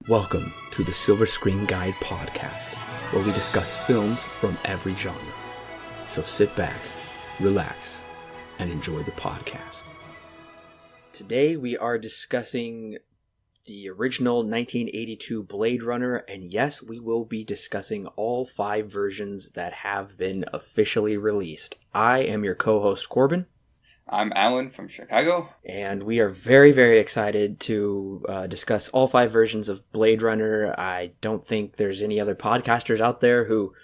Welcome to the Silver Screen Guide podcast, where we discuss films from every genre. So sit back, relax, and enjoy the podcast. Today we are discussing the original 1982 Blade Runner, and yes, we will be discussing all 5 versions that have been officially released. I am your co-host Corbin. I'm Allen from Chicago. And we are very, very excited to discuss all 5 versions of Blade Runner. I don't think there's any other podcasters out there who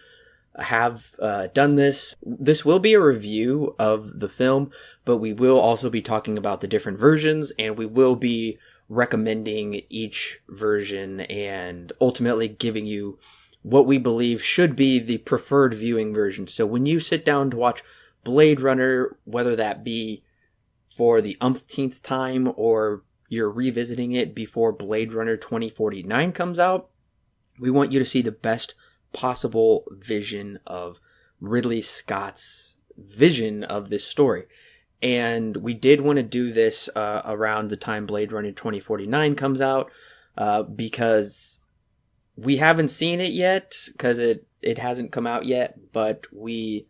have done this. This will be a review of the film, but we will also be talking about the different versions, and we will be recommending each version and ultimately giving you what we believe should be the preferred viewing version. So when you sit down to watch Blade Runner, whether that be for the umpteenth time or you're revisiting it before Blade Runner 2049 comes out, we want you to see the best possible vision of Ridley Scott's vision of this story. And we did want to do this around the time Blade Runner 2049 comes out because we haven't seen it yet, because it hasn't come out yet, but we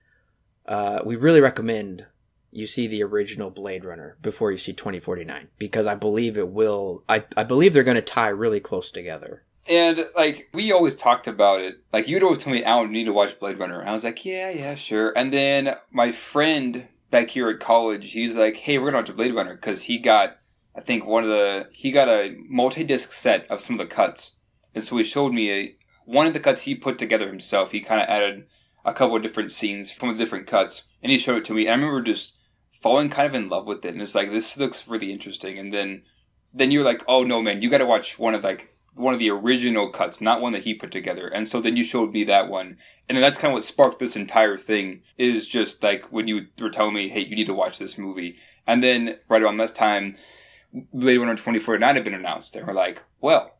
really recommend you see the original Blade Runner before you see 2049, because I believe it will. I believe they're going to tie really close together. And, we always talked about it. You'd always tell me, Alan, you need to watch Blade Runner. And I was like, yeah, sure. And then my friend back here at college, he's like, hey, we're going to watch Blade Runner, because he got, he got a multi-disc set of some of the cuts. And so he showed me one of the cuts he put together himself. He kind of added a couple of different scenes from the different cuts, and he showed it to me. And I remember just falling kind of in love with it, and it's like, this looks really interesting. And then you're like, oh no, man, you got to watch one of the original cuts, not one that he put together. And so then you showed me that one, and then that's kind of what sparked this entire thing. Is just when you were telling me, hey, you need to watch this movie. And then right around this time, Blade Runner 2049 had been announced, and we're like, well,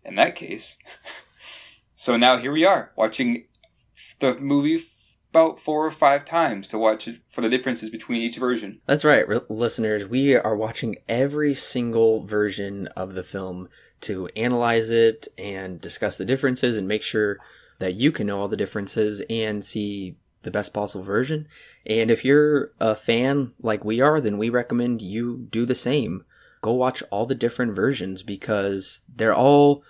in that case. So now here we are watching the movie about 4 or 5 times to watch it for the differences between each version. That's right, listeners. We are watching every single version of the film to analyze it and discuss the differences and make sure that you can know all the differences and see the best possible version. And if you're a fan like we are, then we recommend you do the same. Go watch all the different versions, because they're all,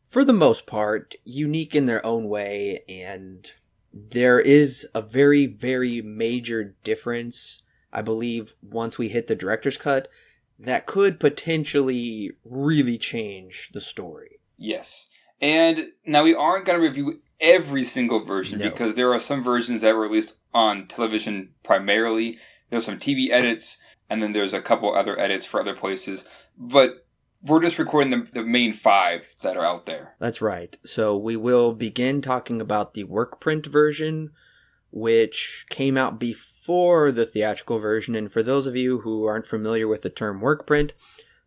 for the most part, unique in their own way, and there is a very, very major difference, I believe, once we hit the director's cut, that could potentially really change the story. Yes. And now we aren't going to review every single version, because there are some versions that were released on television primarily. There's some TV edits, and then there's a couple other edits for other places. But we're just recording the main 5 that are out there. That's right. So we will begin talking about the work print version, which came out before the theatrical version. And for those of you who aren't familiar with the term work print,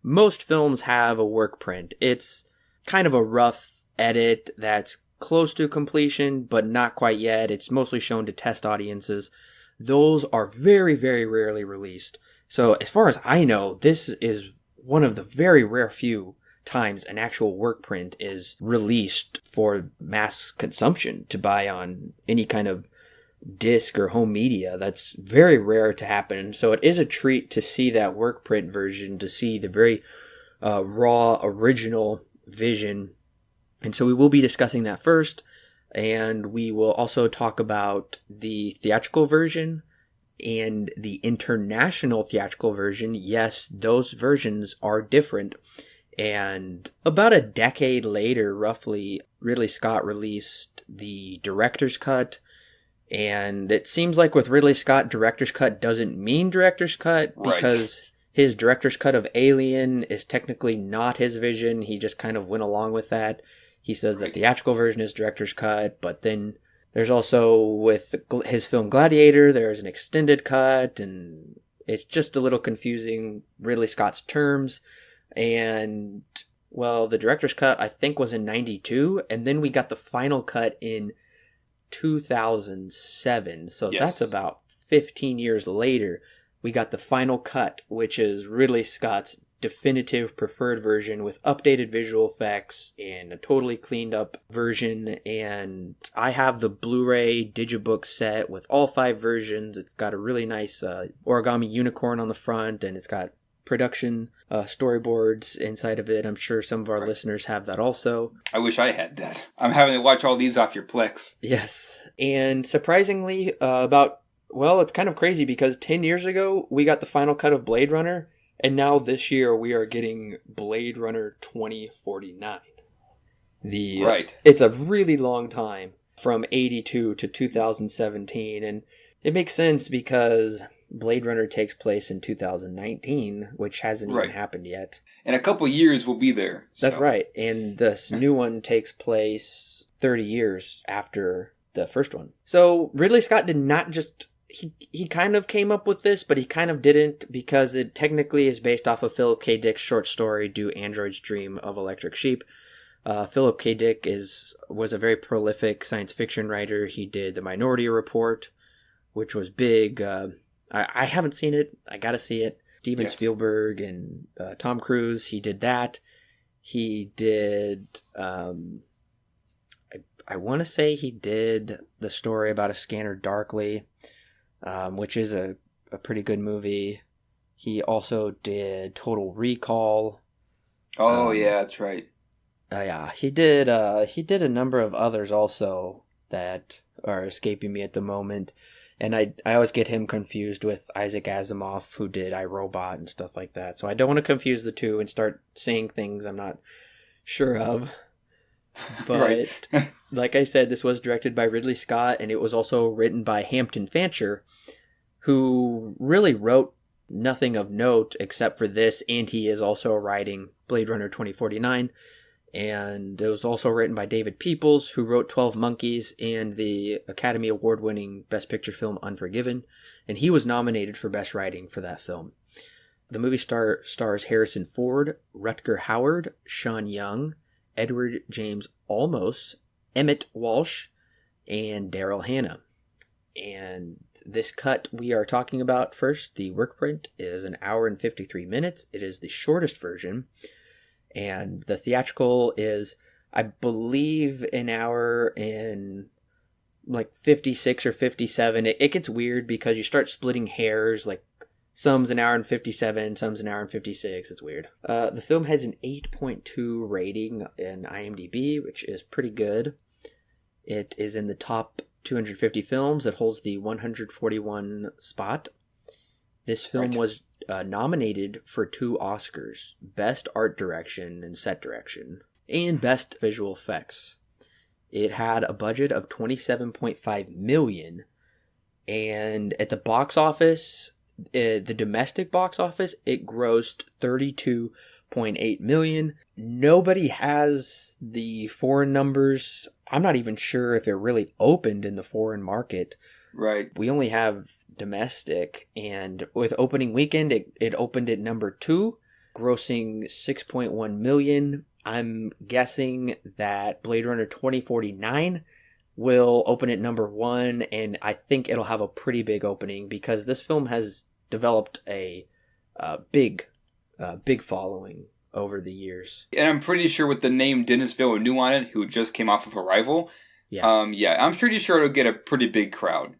most films have a work print. It's kind of a rough edit that's close to completion, but not quite yet. It's mostly shown to test audiences. Those are very, very rarely released. So as far as I know, this is one of the very rare few times an actual work print is released for mass consumption to buy on any kind of disc or home media. That's very rare to happen. So it is a treat to see that work print version, to see the very raw, original vision. And so we will be discussing that first. And we will also talk about the theatrical version and the international theatrical version. Yes, those versions are different. And about a decade later, roughly, Ridley Scott released the director's cut. And it seems like with Ridley Scott, director's cut doesn't mean director's cut, because his director's cut of Alien is technically not his vision. He just kind of went along with that. He says the theatrical version is director's cut, but then there's also, with his film Gladiator, there's an extended cut, and it's just a little confusing, Ridley Scott's terms. And, well, the director's cut, I think, was in 92, and then we got the final cut in 2007. So that's about 15 years later. We got the final cut, which is Ridley Scott's definitive preferred version with updated visual effects and a totally cleaned up version. And I have the Blu-ray Digibook set with all 5 versions. It's got a really nice origami unicorn on the front, and it's got production storyboards inside of it. I'm sure some of our listeners have that also. I wish I had that. I'm having to watch all these off your Plex. Yes. And surprisingly, it's kind of crazy because 10 years ago, we got the final cut of Blade Runner, and now this year we are getting Blade Runner 2049. Right. It's a really long time from 82 to 2017, and it makes sense because Blade Runner takes place in 2019, which hasn't even happened yet. In a couple years, we'll be there. That's right. And this new one takes place 30 years after the first one. So Ridley Scott did not just... He kind of came up with this, but he kind of didn't, because it technically is based off of Philip K. Dick's short story, Do Androids Dream of Electric Sheep? Philip K. Dick was a very prolific science fiction writer. He did The Minority Report, which was big. I haven't seen it. I gotta see it. Steven Spielberg and Tom Cruise, he did that. He did... I want to say he did the story about A Scanner Darkly, which is a pretty good movie. He also did Total Recall. Oh, yeah, that's right. Yeah, he did a number of others also that are escaping me at the moment. And I always get him confused with Isaac Asimov, who did I, Robot and stuff like that. So I don't want to confuse the two and start saying things I'm not sure of. But like I said, this was directed by Ridley Scott, and it was also written by Hampton Fancher, who really wrote nothing of note except for this, and he is also writing Blade Runner 2049. And it was also written by David Peoples, who wrote 12 Monkeys and the Academy Award-winning Best Picture film Unforgiven, and he was nominated for Best Writing for that film. The movie stars Harrison Ford, Rutger Hauer, Sean Young, Edward James Olmos, Emmett Walsh, and Daryl Hannah. And this cut we are talking about first, the work print, is 1 hour and 53 minutes. It is the shortest version. And the theatrical is, I believe, 1 hour and 56 or 57. It gets weird because you start splitting hairs, like some's 1 hour and 57, some's 1 hour and 56. It's weird. The film has an 8.2 rating in IMDb, which is pretty good. It is in the top 250 films. It holds the 141 spot. This film was nominated for 2 Oscars, Best Art Direction and Set Direction, and Best Visual Effects. It had a budget of $27.5 million, and at the box office, the domestic box office, it grossed $32.8 million. Nobody has the foreign numbers. I'm not even sure if it really opened in the foreign market. Right. We only have domestic, and with opening weekend, it opened at number 2, grossing $6.1 million. I'm guessing that Blade Runner 2049 will open at number 1, and I think it'll have a pretty big opening because this film has developed a big following over the years. And I'm pretty sure with the name Denis Villeneuve on it, who just came off of Arrival, I'm pretty sure it'll get a pretty big crowd.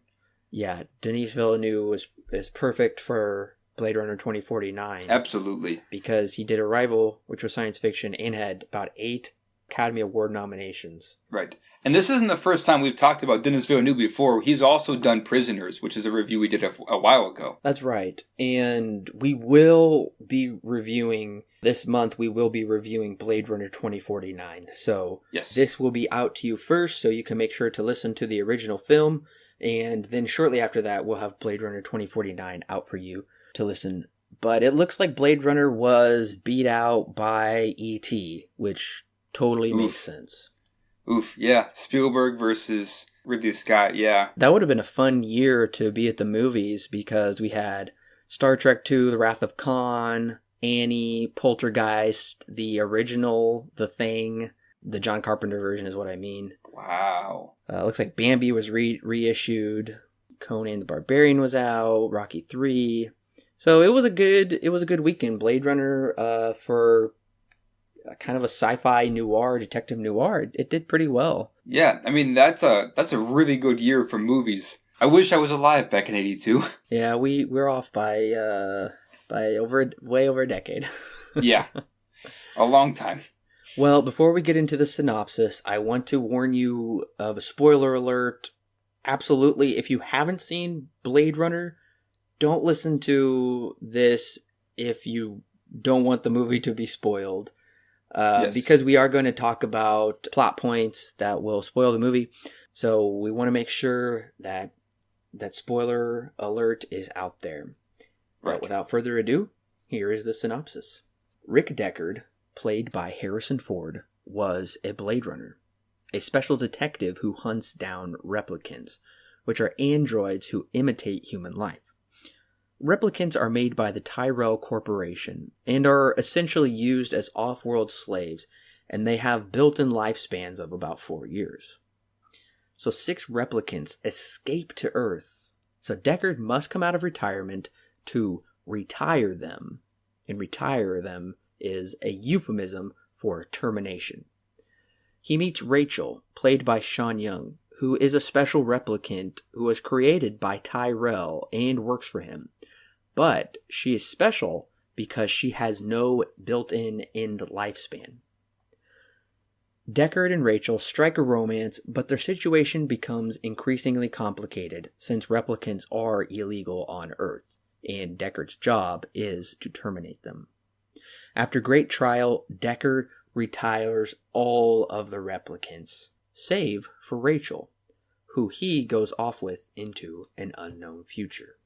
Yeah, Denis Villeneuve is perfect for Blade Runner 2049. Absolutely. Because he did Arrival, which was science fiction, and had about 8 Academy Award nominations. Right. And this isn't the first time we've talked about Denis Villeneuve before. He's also done Prisoners, which is a review we did a while ago. That's right. And we will be reviewing, this month, we will be reviewing Blade Runner 2049. So this will be out to you first, so you can make sure to listen to the original film. And then shortly after that, we'll have Blade Runner 2049 out for you to listen. But it looks like Blade Runner was beat out by E.T., which totally makes sense. Yeah. Spielberg versus Ridley Scott, yeah. That would have been a fun year to be at the movies because we had Star Trek II, The Wrath of Khan, Annie, Poltergeist, the original, The Thing. The John Carpenter version is what I mean. Wow. Looks like Bambi was reissued. Conan the Barbarian was out. Rocky III. So it was a good weekend. Blade Runner, for kind of a sci-fi noir, detective noir, it did pretty well. Yeah, I mean that's a really good year for movies. I wish I was alive back in '82. Yeah, we're off by way over a decade. Yeah, a long time. Well, before we get into the synopsis, I want to warn you of a spoiler alert. Absolutely, if you haven't seen Blade Runner, don't listen to this if you don't want the movie to be spoiled. Yes. Because we are going to talk about plot points that will spoil the movie. So we want to make sure that spoiler alert is out there. Right. But without further ado, here is the synopsis. Rick Deckard, played by Harrison Ford, was a Blade Runner, a special detective who hunts down replicants, which are androids who imitate human life. Replicants are made by the Tyrell Corporation and are essentially used as off-world slaves, and they have built-in lifespans of about 4 years. So 6 replicants escape to Earth, so Deckard must come out of retirement to retire them, and retire them is a euphemism for termination. He meets Rachel, played by Sean Young, who is a special replicant who was created by Tyrell and works for him. But she is special because she has no built-in end lifespan. Deckard and Rachel strike a romance, but their situation becomes increasingly complicated since replicants are illegal on Earth, and Deckard's job is to terminate them. After great trial, Deckard retires all of the replicants, save for Rachel, who he goes off with into an unknown future.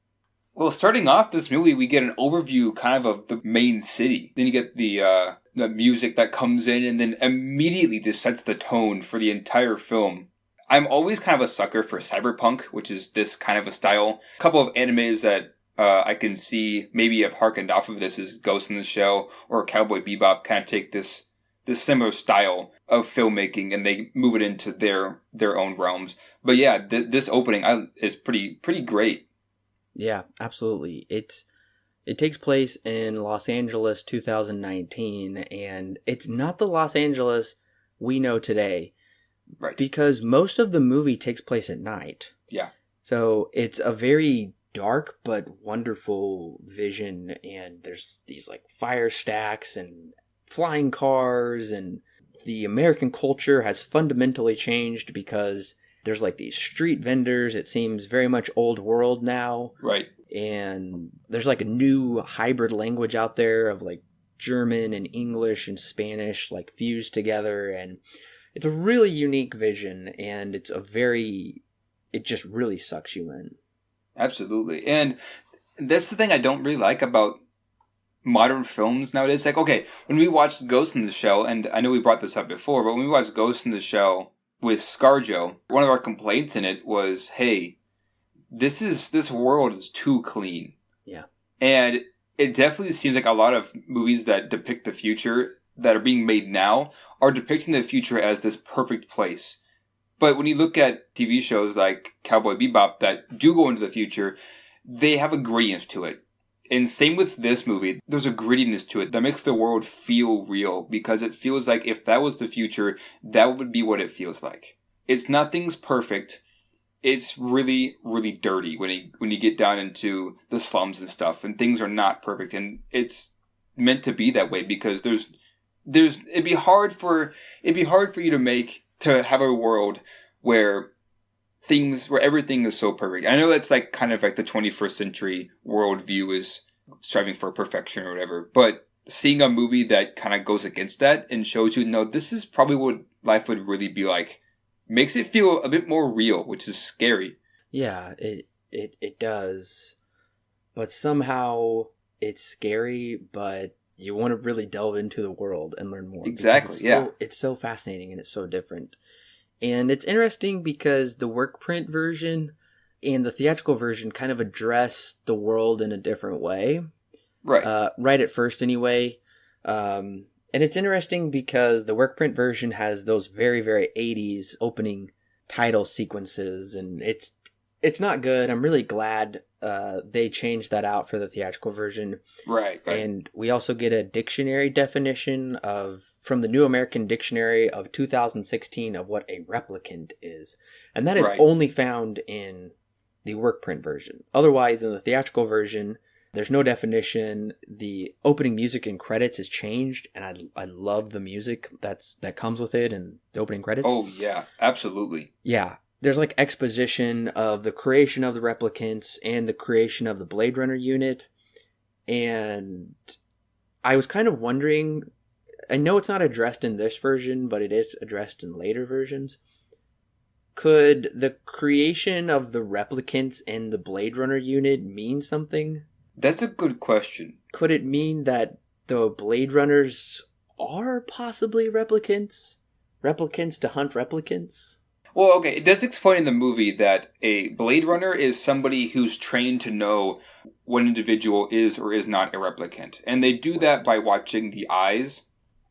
Well, starting off this movie, we get an overview kind of the main city. Then you get the music that comes in and then immediately just sets the tone for the entire film. I'm always kind of a sucker for cyberpunk, which is this kind of a style. A couple of animes that I can see maybe have harkened off of this is Ghost in the Shell or Cowboy Bebop kind of take this similar style of filmmaking and they move it into their own realms. But yeah, this opening is pretty great. Yeah, absolutely. It takes place in Los Angeles 2019, and it's not the Los Angeles we know today. Right. Because most of the movie takes place at night. Yeah. So it's a very dark but wonderful vision, and there's these like fire stacks and flying cars, and the American culture has fundamentally changed because there's like these street vendors. It seems very much old world now. Right. And there's like a new hybrid language out there of like German and English and Spanish like fused together. And it's a really unique vision, and it just really sucks you in. Absolutely. And that's the thing I don't really like about modern films nowadays. Like, okay, when we watched Ghost in the Shell, and I know we brought this up before, but when we watched Ghost in the Shell with ScarJo, one of our complaints in it was, hey, this world is too clean. Yeah. And it definitely seems like a lot of movies that depict the future that are being made now are depicting the future as this perfect place. But when you look at TV shows like Cowboy Bebop that do go into the future, they have a grittiness to it. And same with this movie, there's a grittiness to it that makes the world feel real, because it feels like if that was the future, that would be what it feels like. Nothing's perfect. It's really, really dirty when you get down into the slums and stuff, and things are not perfect, and it's meant to be that way because it'd be hard for you to have a world where everything is so perfect. I know that's like kind of like the 21st century worldview is striving for perfection or whatever, but seeing a movie that kind of goes against that and shows you, no, this is probably what life would really be like, makes it feel a bit more real, which is scary. Yeah, it does. But somehow it's scary, but you want to really delve into the world and learn more. Exactly, yeah. It's so fascinating and it's so different. And it's interesting because the work print version and the theatrical version kind of address the world in a different way. Right. Right at first anyway. And it's interesting because the work print version has those very, very 80s opening title sequences, and it's it's not good. I'm really glad they changed that out for the theatrical version. Right. And we also get a dictionary definition from the New American Dictionary of 2016 of what a replicant is. And that is only found in the work print version. Otherwise, in the theatrical version, there's no definition. The opening music and credits is changed, and I love the music that comes with it and the opening credits. Oh, yeah, absolutely. Yeah. There's like exposition of the creation of the replicants and the creation of the Blade Runner unit. And I was kind of wondering, I know it's not addressed in this version, but it is addressed in later versions. Could the creation of the replicants and the Blade Runner unit mean something? That's a good question. Could it mean that the Blade Runners are possibly replicants? Replicants to hunt replicants? Well, okay, it does explain in the movie that a Blade Runner is somebody who's trained to know what an individual is or is not a replicant. And they do that by watching the eyes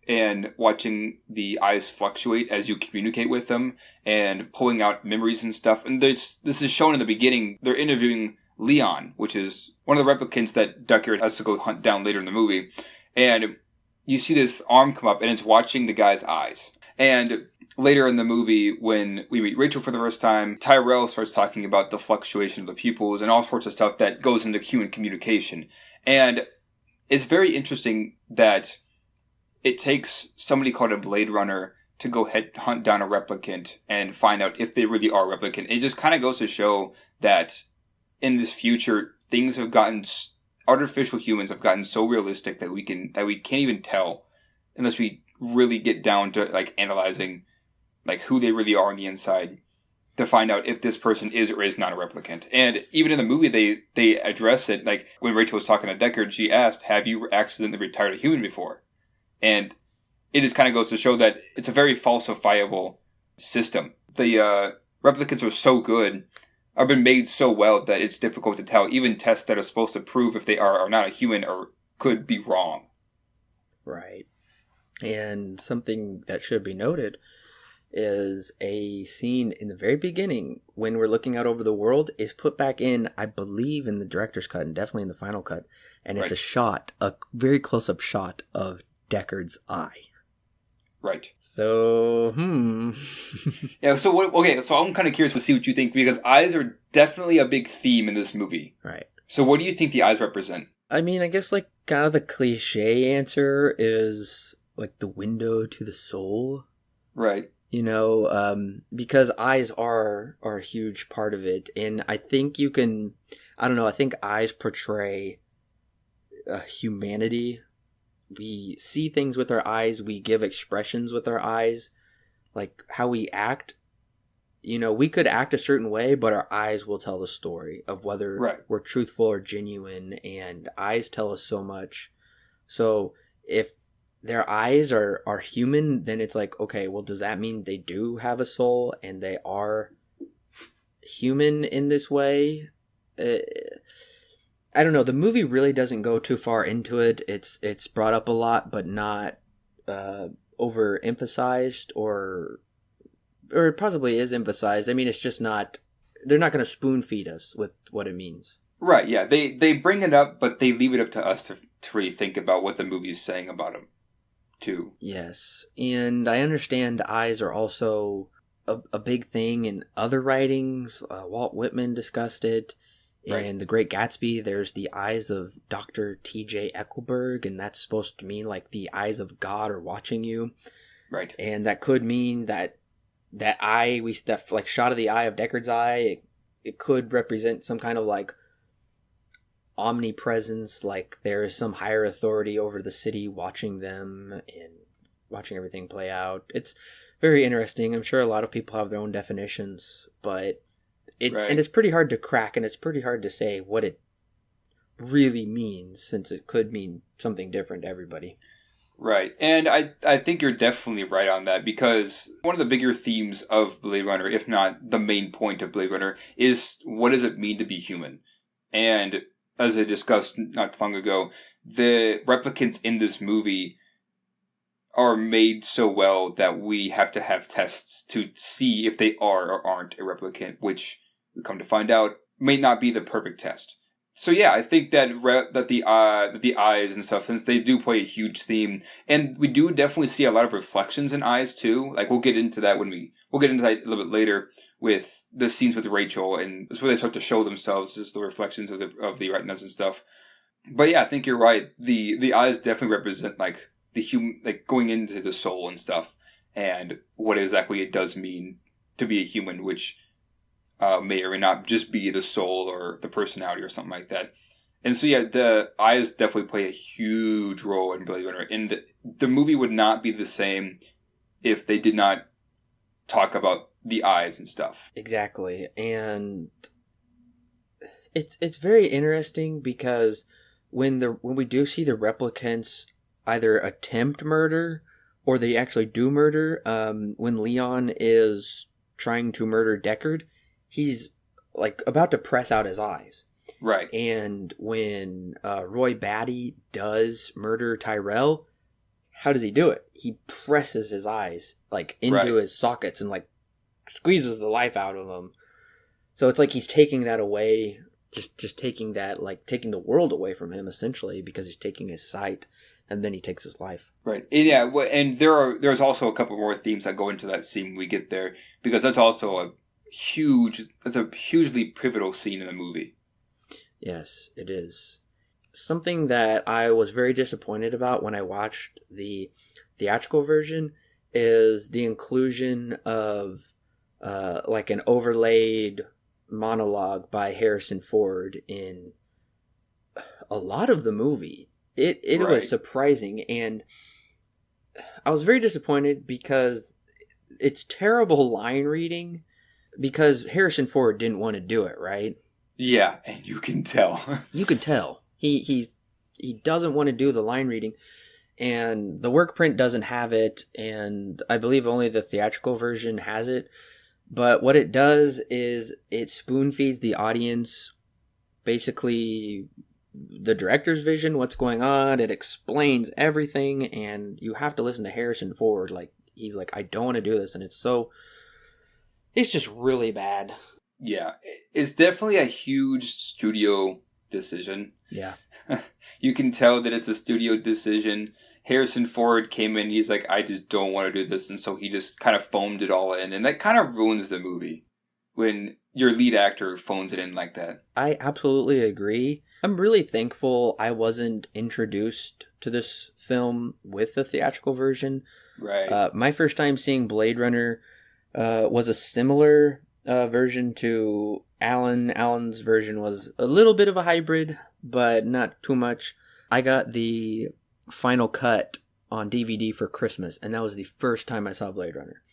and watching the eyes fluctuate as you communicate with them and pulling out memories and stuff. And this is shown in the beginning. They're interviewing Leon, which is one of the replicants that Deckard has to go hunt down later in the movie. And you see this arm come up and it's watching the guy's eyes. And later in the movie, when we meet Rachel for the first time, Tyrell starts talking about the fluctuation of the pupils and all sorts of stuff that goes into human communication. And it's very interesting that it takes somebody called a Blade Runner to go hunt down a replicant and find out if they really are a replicant. It just kind of goes to show that in this future, things have gotten, artificial humans have gotten so realistic that we can't even tell unless we really get down to like analyzing like who they really are on the inside to find out if this person is or is not a replicant. And even in the movie, they address it. Like when Rachel was talking to Deckard, she asked, "Have you accidentally retired a human before?" And it just kind of goes to show that it's a very falsifiable system. The replicants are so good, have been made so well that it's difficult to tell. Even tests that are supposed to prove if they are or not a human or could be wrong. Right. And something that should be noted is a scene in the very beginning when we're looking out over the world is put back in, I believe, in the director's cut and definitely in the final cut. And it's a very close-up shot of Deckard's eye. Right. So, Yeah, so I'm kind of curious to see what you think, because eyes are definitely a big theme in this movie. Right. So what do you think the eyes represent? I mean, I guess like kind of the cliche answer is like the window to the soul. Right. You know, because eyes are a huge part of it. And I think I think eyes portray humanity. We see things with our eyes. We give expressions with our eyes. Like how we act. You know, we could act a certain way, but our eyes will tell the story of whether we're truthful or genuine. And eyes tell us so much. So if their eyes are human, then it's like, okay, well, does that mean they do have a soul and they are human in this way? I don't know. The movie really doesn't go too far into it. It's brought up a lot, but not overemphasized, or it possibly is emphasized. I mean, it's just not. They're not going to spoon feed us with what it means. Right. Yeah. They bring it up, but they leave it up to us to really think about what the movie's saying about them, too. Yes, and I understand eyes are also a big thing in other writings. Walt Whitman discussed it. In The Great Gatsby, there's the eyes of Dr. T.J. Eckleburg, and that's supposed to mean like the eyes of God are watching you. Right. And that could mean that eye, that like shot of the eye of Deckard's eye, it could represent some kind of like omnipresence, like there is some higher authority over the city watching them and watching everything play out. It's very interesting. I'm sure a lot of people have their own definitions, but it's pretty hard to crack, and it's pretty hard to say what it really means, since it could mean something different to everybody. Right. And I think you're definitely right on that, because one of the bigger themes of Blade Runner, if not the main point of Blade Runner, is what does it mean to be human? And as I discussed not long ago, the replicants in this movie are made so well that we have to have tests to see if they are or aren't a replicant, which we come to find out, may not be the perfect test. So yeah, I think that the eyes and stuff, since they do play a huge theme, and we do definitely see a lot of reflections in eyes too. Like we'll get into that we'll get into that a little bit later with the scenes with Rachel, and that's where they start to show themselves as the reflections of the retinas and stuff. But yeah, I think you're right. The eyes definitely represent like the human, like going into the soul and stuff, and what exactly it does mean to be a human, which may or may not just be the soul or the personality or something like that. And so yeah, the eyes definitely play a huge role in Blade Runner. And the movie would not be the same if they did not talk about the eyes and stuff. Exactly. And it's very interesting because when we do see the replicants either attempt murder or they actually do murder, when Leon is trying to murder Deckard, he's like about to press out his eyes. Right. And when Roy Batty does murder Tyrell, how does he do it? He presses his eyes like into his sockets and like squeezes the life out of them. So it's like he's taking that away, just taking that, like taking the world away from him essentially, because he's taking his sight and then he takes his life. Right. And yeah, and there's also a couple more themes that go into that scene when we get there, because that's also a hugely pivotal scene in the movie. Yes, it is. Something that I was very disappointed about when I watched the theatrical version is the inclusion of like an overlaid monologue by Harrison Ford in a lot of the movie. It was surprising, and I was very disappointed because it's terrible line reading. Because Harrison Ford didn't want to do it, right? Yeah, and you can tell. You could tell. He doesn't want to do the line reading, and the work print doesn't have it, and I believe only the theatrical version has it. But what it does is it spoon feeds the audience basically the director's vision, what's going on. It explains everything, and you have to listen to Harrison Ford. Like he's like, I don't want to do this, and it's just really bad. Yeah, it's definitely a huge studio decision. Yeah. You can tell that it's a studio decision. Harrison Ford came in, he's like, I just don't want to do this, and so he just kind of foamed it all in, and that kind of ruins the movie when your lead actor phones it in like that. I absolutely agree. I'm really thankful I wasn't introduced to this film with the theatrical version. Right. My first time seeing Blade Runner was a similar version to Allen. Allen's version was a little bit of a hybrid, but not too much. I got the final cut on DVD for Christmas, and that was the first time I saw Blade Runner.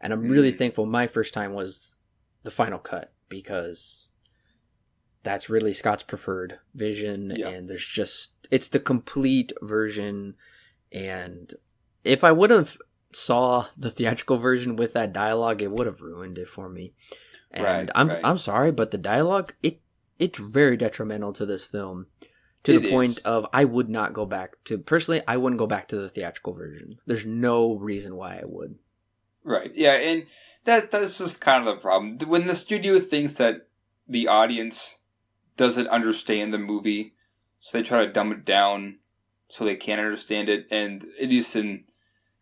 And I'm really thankful my first time was the final cut, because that's Ridley Scott's preferred vision, and it's the complete version. And if I would have saw the theatrical version with that dialogue, it would have ruined it for me. And I'm sorry, but the dialogue, it's very detrimental to this film, to the point of I would not go back to, personally, I wouldn't go back to the theatrical version. There's no reason why I would. Right. Yeah, and that's just kind of the problem. When the studio thinks that the audience doesn't understand the movie, so they try to dumb it down so they can't understand it, and at least in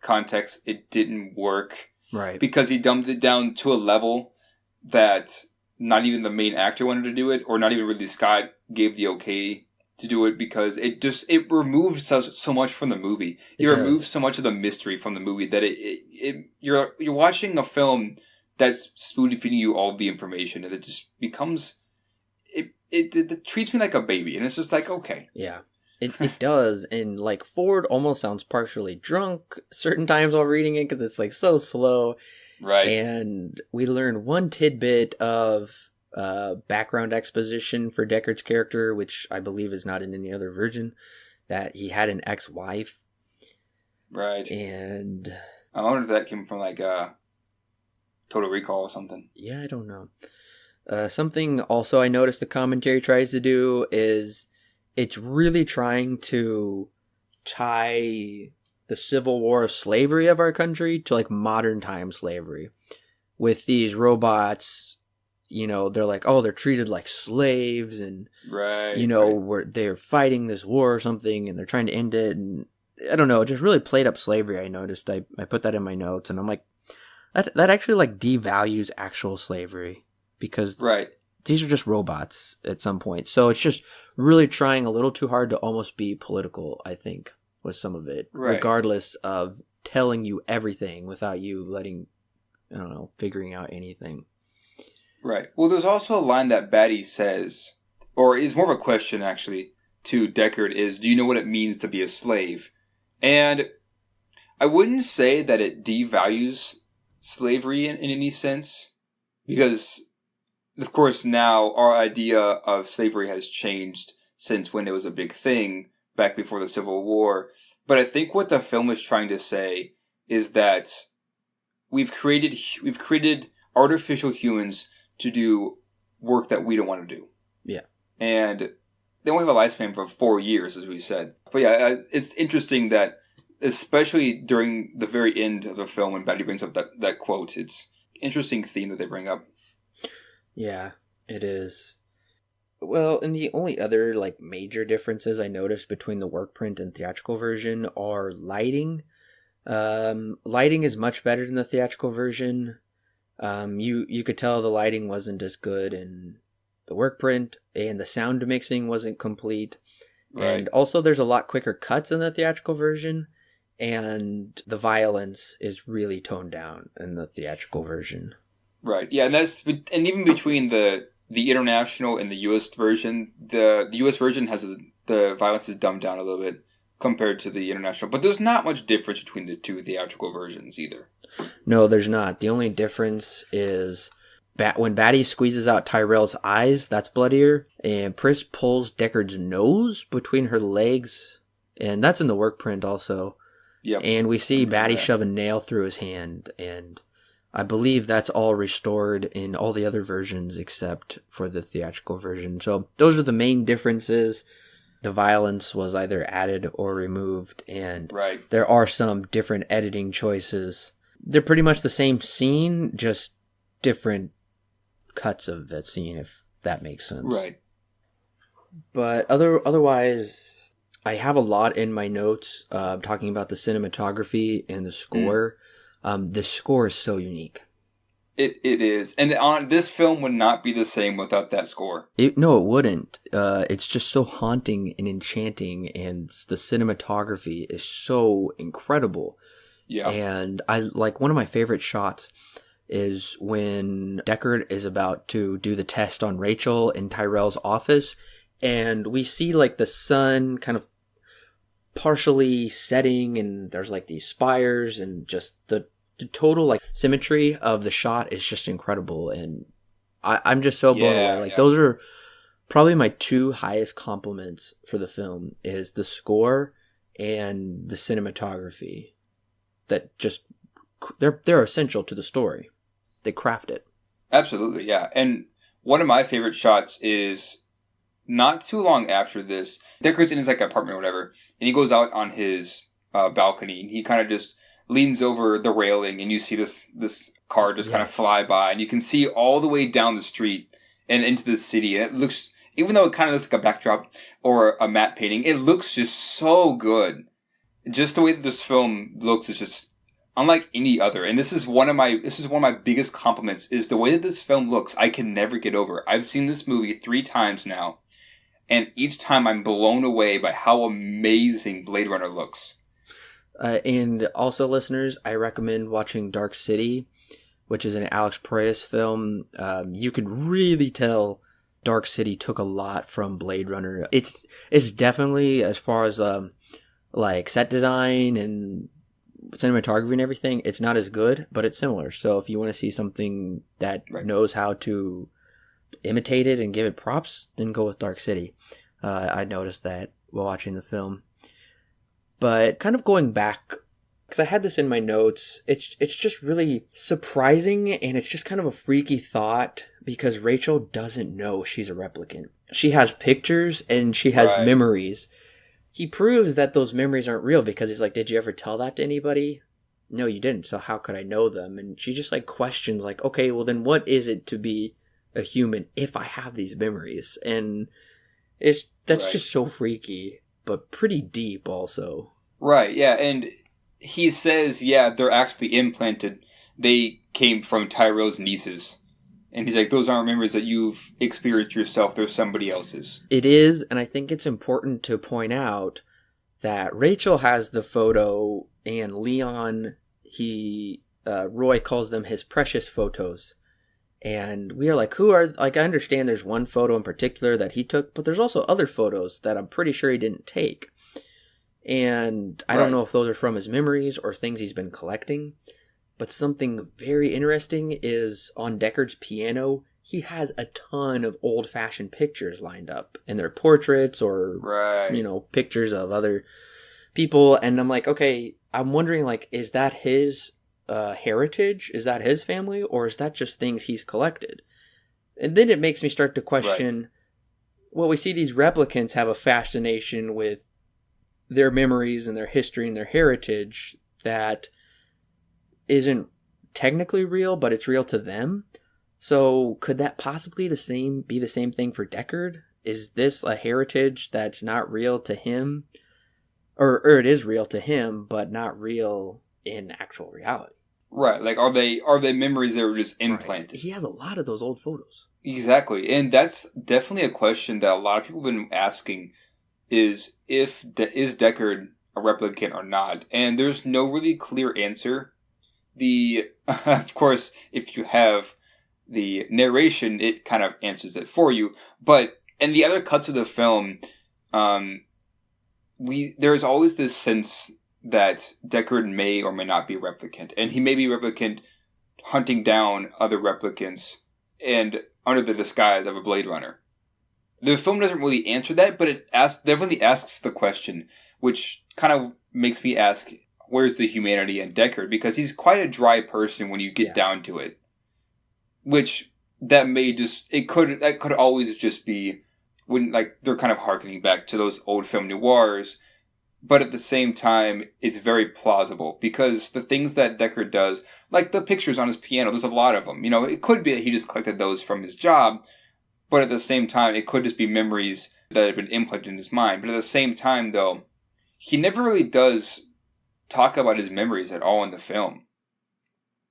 context, it didn't work. Right. Because he dumbed it down to a level that not even the main actor wanted to do it, or not even Ridley Scott gave the okay to do it, because it removed so much from the movie. It removed so much of the mystery from the movie that you're watching a film that's spoon feeding you all the information, and it just becomes it treats me like a baby, and it's just like, okay. Yeah. It does, and like Ford almost sounds partially drunk certain times while reading it, because it's like so slow. Right. And we learn one tidbit of background exposition for Deckard's character, which I believe is not in any other version, that he had an ex-wife. Right. And I wonder if that came from like Total Recall or something. Yeah, I don't know. Something also I noticed the commentary tries to do is it's really trying to tie the Civil War of slavery of our country to like modern time slavery, with these robots, they're like, oh, they're treated like slaves, and Right. they're fighting this war or something, and they're trying to end it, and I don't know, it just really played up slavery. I noticed. I put that in my notes, and I'm like, that actually like devalues actual slavery, because Right. these are just robots at some point. So it's just really trying a little too hard to almost be political, I think, with some of it, Right. regardless of telling you everything without you figuring out anything. Right. Well, there's also a line that Batty says, or is more of a question actually, to Deckard is, do you know what it means to be a slave? And I wouldn't say that it devalues slavery in any sense, because of course now our idea of slavery has changed since when it was a big thing back before the Civil War. But I think what the film is trying to say is that we've created artificial humans to do work that we don't want to do. Yeah. And they only have a lifespan for 4 years, as we said. But yeah, it's interesting that, especially during the very end of the film when Batty brings up that quote, it's an interesting theme that they bring up. Yeah, it is. Well, and the only other like major differences I noticed between the work print and theatrical version are lighting. Lighting is much better than the theatrical version. You could tell the lighting wasn't as good in the work print, and the sound mixing wasn't complete. Right. And also there's a lot quicker cuts in the theatrical version, and the violence is really toned down in the theatrical version. Right. Yeah, and even between the international and the US version, the US version has the violence is dumbed down a little bit compared to the international, but there's not much difference between the two theatrical versions either. No, there's not. The only difference is when Batty squeezes out Tyrell's eyes, that's bloodier, and Pris pulls Deckard's nose between her legs, and that's in the work print also. Yep. And we see Batty shove a nail through his hand, and I believe that's all restored in all the other versions except for the theatrical version. So those are the main differences. The violence was either added or removed, and there are some different editing choices. They're pretty much the same scene, just different cuts of that scene, if that makes sense. Right. But otherwise, I have a lot in my notes talking about the cinematography and the score. The score is so unique. It is. And this film would not be the same without that score. No, it wouldn't. It's just so haunting and enchanting, and the cinematography is so incredible. Yeah. And I like one of my favorite shots is when Deckard is about to do the test on Rachel in Tyrell's office, and we see like the sun kind of partially setting, and there's like these spires, and just the total like symmetry of the shot is just incredible, and I'm just so blown away. Like those are probably my two highest compliments for the film, is the score and the cinematography. That just they're essential to the story. They craft it. Absolutely, yeah. And one of my favorite shots is not too long after this. Deckard's in his like apartment or whatever, and he goes out on his balcony, and he kind of just leans over the railing, and you see this car just kind of fly by, and you can see all the way down the street and into the city, and it looks, even though it kind of looks like a backdrop or a matte painting, it looks just so good. Just the way that this film looks is just unlike any other, and this is one of my biggest compliments, is the way that this film looks. I can never get over. I've seen this movie 3 times now, and each time I'm blown away by how amazing Blade Runner looks. And also, listeners, I recommend watching Dark City, which is an Alex Proyas film. You could really tell Dark City took a lot from Blade Runner. It's definitely, as far as like set design and cinematography and everything, it's not as good, but it's similar. So if you want to see something that knows how to imitate it and give it props, then go with Dark City. I noticed that while watching the film. But kind of going back, because I had this in my notes, it's just really surprising, and it's just kind of a freaky thought, because Rachel doesn't know she's a replicant. She has pictures and she has memories. He proves that those memories aren't real, because he's like, did you ever tell that to anybody? No, you didn't. So how could I know them? And she just like questions like, okay, well then what is it to be a human if I have these memories? And that's just so freaky, but pretty deep also. Right, yeah, and he says, yeah, they're actually implanted. They came from Tyrell's nieces. And he's like, those aren't memories that you've experienced yourself, they're somebody else's. It is, and I think it's important to point out that Rachel has the photo, and Leon, Roy calls them his precious photos. And we are like, I understand there's one photo in particular that he took, but there's also other photos that I'm pretty sure he didn't take. And I don't know if those are from his memories or things he's been collecting. But something very interesting is on Deckard's piano, he has a ton of old-fashioned pictures lined up. And they're portraits or, pictures of other people. And I'm like, okay, I'm wondering, like, is that his heritage? Is that his family? Or is that just things he's collected? And then it makes me start to question, well, we see these replicants have a fascination with their memories and their history and their heritage that isn't technically real, but it's real to them. So could that possibly be the same thing for Deckard? Is this a heritage that's not real to him? Or it is real to him, but not real in actual reality? Right, like are they memories that were just implanted? Right. He has a lot of those old photos. Exactly, and that's definitely a question that a lot of people have been asking, is Deckard a replicant or not? And there's no really clear answer. Of course, if you have the narration, it kind of answers it for you. But in the other cuts of the film, there's always this sense that Deckard may or may not be a replicant, and he may be a replicant hunting down other replicants and under the disguise of a Blade Runner. The film doesn't really answer that, but it definitely asks the question, which kind of makes me ask, where's the humanity in Deckard? Because he's quite a dry person when you get down to it. Which that could always just be when, like, they're kind of harkening back to those old film noirs, but at the same time, it's very plausible because the things that Deckard does, like the pictures on his piano, there's a lot of them. It could be that he just collected those from his job, but at the same time, it could just be memories that have been implanted in his mind. But at the same time, though, he never really does talk about his memories at all in the film,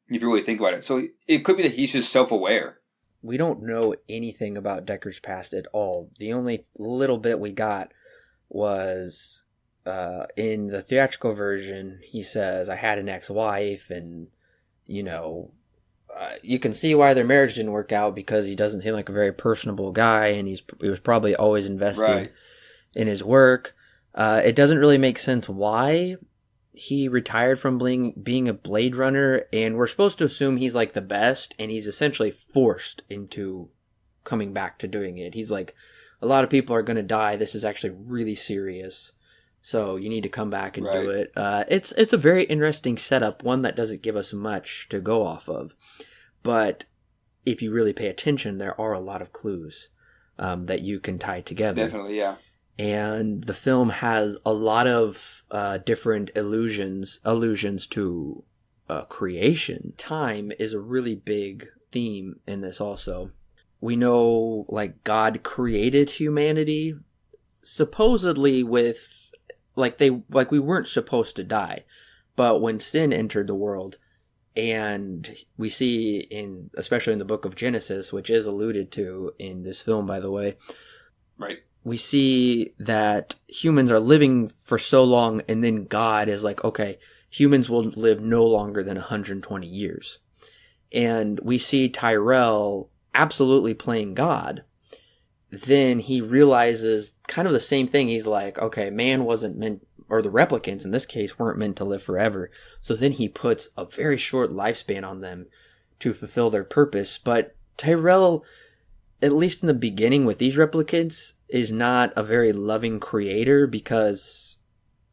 if you really think about it. So it could be that he's just self-aware. We don't know anything about Deckard's past at all. The only little bit we got was in the theatrical version, he says, I had an ex-wife, and, you can see why their marriage didn't work out because he doesn't seem like a very personable guy, and he was probably always invested in his work. It doesn't really make sense why he retired from being a Blade Runner, and we're supposed to assume he's like the best, and he's essentially forced into coming back to doing it. He's like, a lot of people are going to die. This is actually really serious. So you need to come back and do it. It's a very interesting setup, one that doesn't give us much to go off of. But if you really pay attention, there are a lot of clues that you can tie together. Definitely, yeah. And the film has a lot of different allusions to creation. Time is a really big theme in this also. We know, like, God created humanity supposedly with, we weren't supposed to die. But when sin entered the world, and we see especially in the book of Genesis, which is alluded to in this film, by the way. Right. We see that humans are living for so long, and then God is like, okay, humans will live no longer than 120 years. And we see Tyrell absolutely playing God. Then he realizes kind of the same thing. He's like, okay, man wasn't meant, or the replicants in this case, weren't meant to live forever. So then he puts a very short lifespan on them to fulfill their purpose. But Tyrell, at least in the beginning with these replicants, is not a very loving creator, because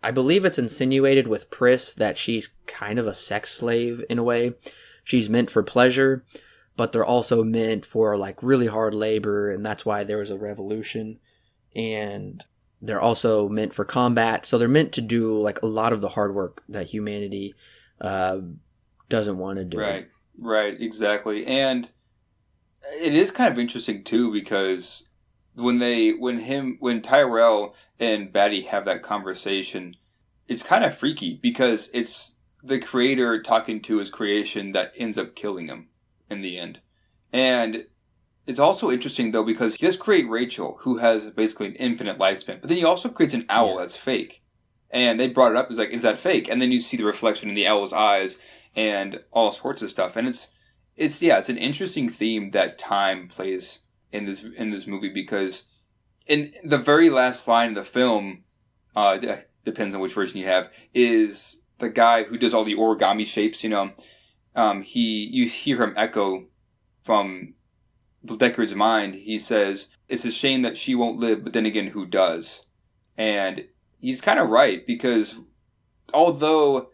I believe it's insinuated with Pris that she's kind of a sex slave in a way. She's meant for pleasure, but they're also meant for like really hard labor, and that's why there was a revolution. And they're also meant for combat, so they're meant to do like a lot of the hard work that humanity doesn't want to do. Right, exactly. And It is kind of interesting too because when Tyrell and Batty have that conversation, it's kind of freaky because it's the creator talking to his creation that ends up killing him in the end. And it's also interesting though because he does create Rachel, who has basically an infinite lifespan, but then he also creates an owl that's fake. And they brought it up as like, is that fake? And then you see the reflection in the owl's eyes and all sorts of stuff. And it's an interesting theme that time plays in this movie because in the very last line of the film, depends on which version you have, is the guy who does all the origami shapes. You hear him echo from Deckard's mind. He says, "It's a shame that she won't live, but then again, who does?" And he's kind of right because although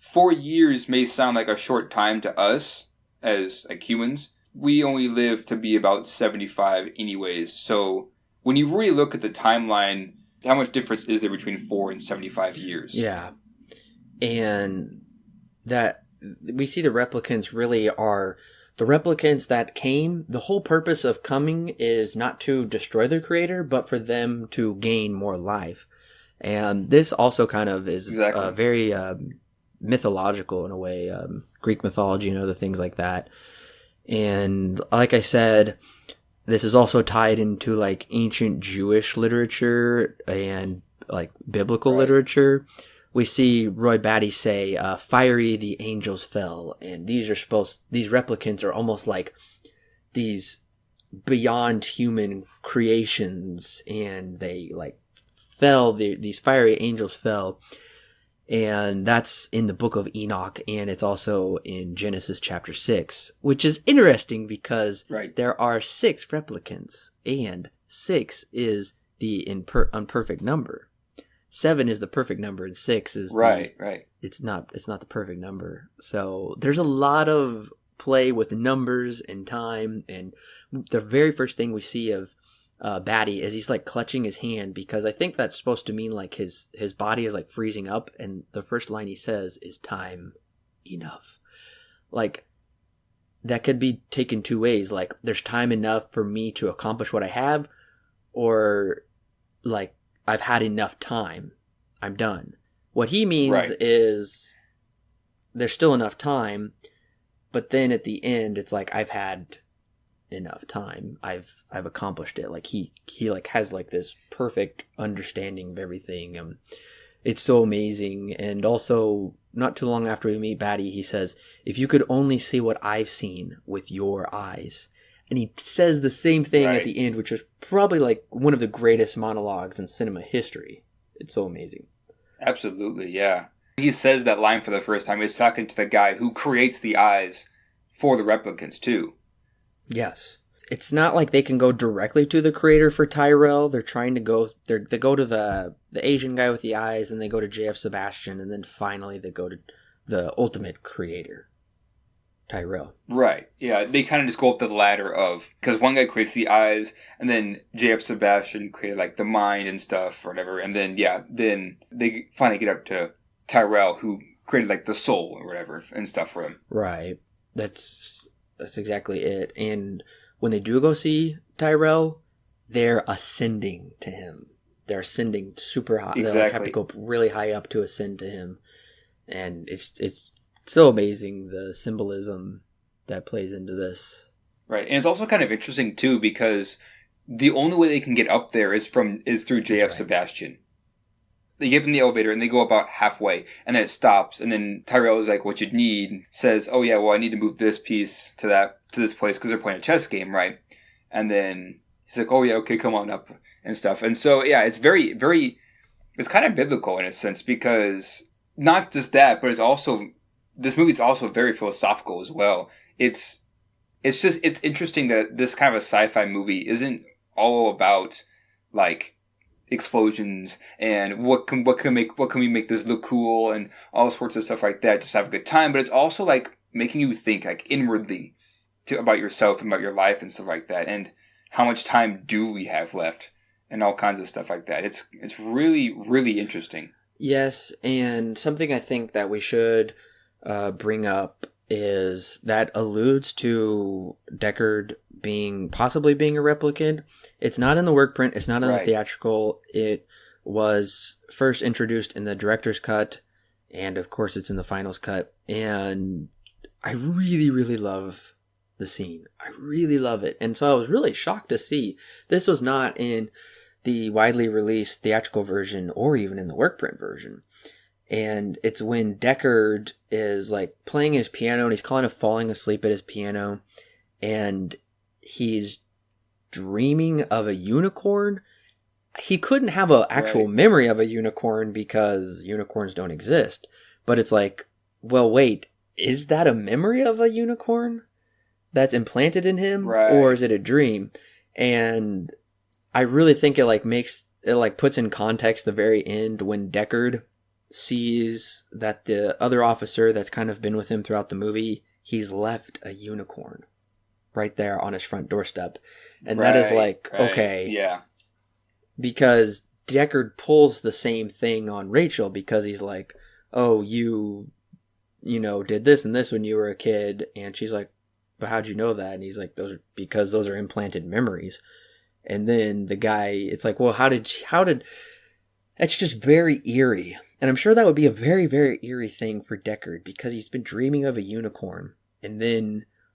4 years may sound like a short time to us as like humans, we only live to be about 75 anyways. So when you really look at the timeline, how much difference is there between 4 and 75 years? Yeah. And that we see the replicants really are the replicants that came. The whole purpose of coming is not to destroy their creator, but for them to gain more life. And this also kind of is very mythological in a way, Greek mythology and other things like that. And like I said, this is also tied into like ancient Jewish literature and like biblical literature. We see Roy Batty say, "Fiery the angels fell," and these replicants are almost like these beyond human creations, and they like fell. These fiery angels fell. And that's in the book of Enoch, and it's also in Genesis chapter 6, which is interesting because there are 6 replicants, and 6 is the unperfect number. 7 is the perfect number, and 6 is It's not the perfect number. So there's a lot of play with numbers and time, and the very first thing we see of Batty is he's like clutching his hand because I think that's supposed to mean like his body is like freezing up, and the first line he says is "time enough." Like that could be taken 2 ways. Like there's time enough for me to accomplish what I have, or like I've had enough time, I'm done. What he means is there's still enough time, but then at the end it's like I've had enough time. I've accomplished it. Like he like has like this perfect understanding of everything. It's so amazing. And also not too long after we meet Batty, he says, "If you could only see what I've seen with your eyes." And he says the same thing at the end, which is probably like one of the greatest monologues in cinema history. It's so amazing. Absolutely, yeah. He says that line for the first time. He's talking to the guy who creates the eyes for the replicants too. Yes. It's not like they can go directly to the creator for Tyrell. They're trying to go... They go to the Asian guy with the eyes, and they go to J.F. Sebastian, and then finally they go to the ultimate creator, Tyrell. Right. Yeah, they kind of just go up the ladder of... Because one guy creates the eyes, and then J.F. Sebastian created, like, the mind and stuff, or whatever. And then, then they finally get up to Tyrell, who created, like, the soul, or whatever, and stuff for him. Right. That's exactly it. And when they do go see Tyrell, they're ascending to him. They're ascending super high. Exactly. They have to go really high up to ascend to him. And it's so amazing, the symbolism that plays into this. Right. And it's also kind of interesting, too, because the only way they can get up there is through J.F. Sebastian. They give him the elevator, and they go about halfway, and then it stops, and then Tyrell is like, "What you need?" Says, "Oh yeah, well I need to move this piece to this place because they're playing a chess game, right?" And then he's like, "Oh yeah, okay, come on up," and stuff. And so yeah, it's very, very, it's kind of biblical in a sense because not just that, but this movie's also very philosophical as well. It's interesting that this kind of a sci-fi movie isn't all about like explosions and what can we make this look cool and all sorts of stuff like that, just have a good time, but it's also like making you think like inwardly about yourself and about your life and stuff like that, and how much time do we have left and all kinds of stuff like that. It's really, really interesting. Yes, and something I think that we should bring up is that alludes to Deckard possibly being a replicant. It's not in the work print. It's not in the theatrical. It was first introduced in the director's cut, and of course it's in the finals cut. And I really, really love the scene. I really love it. And so I was really shocked to see this was not in the widely released theatrical version or even in the work print version. And it's when Deckard is like playing his piano and he's kind of falling asleep at his piano, and he's dreaming of a unicorn. He couldn't have an actual memory of a unicorn because unicorns don't exist. But it's like, well, wait, is that a memory of a unicorn that's implanted in him? Or is it a dream? And I really think it puts in context the very end when Deckard sees that the other officer that's kind of been with him throughout the movie, he's left a unicorn right there on his front doorstep. And that is okay. Yeah. Because Deckard pulls the same thing on Rachel because he's like, oh, you did this and this when you were a kid. And she's like, but how'd you know that? And he's like, because those are implanted memories. And then the guy, it's like, well, how did, that's just very eerie. And I'm sure that would be a very, very eerie thing for Deckard because he's been dreaming of a unicorn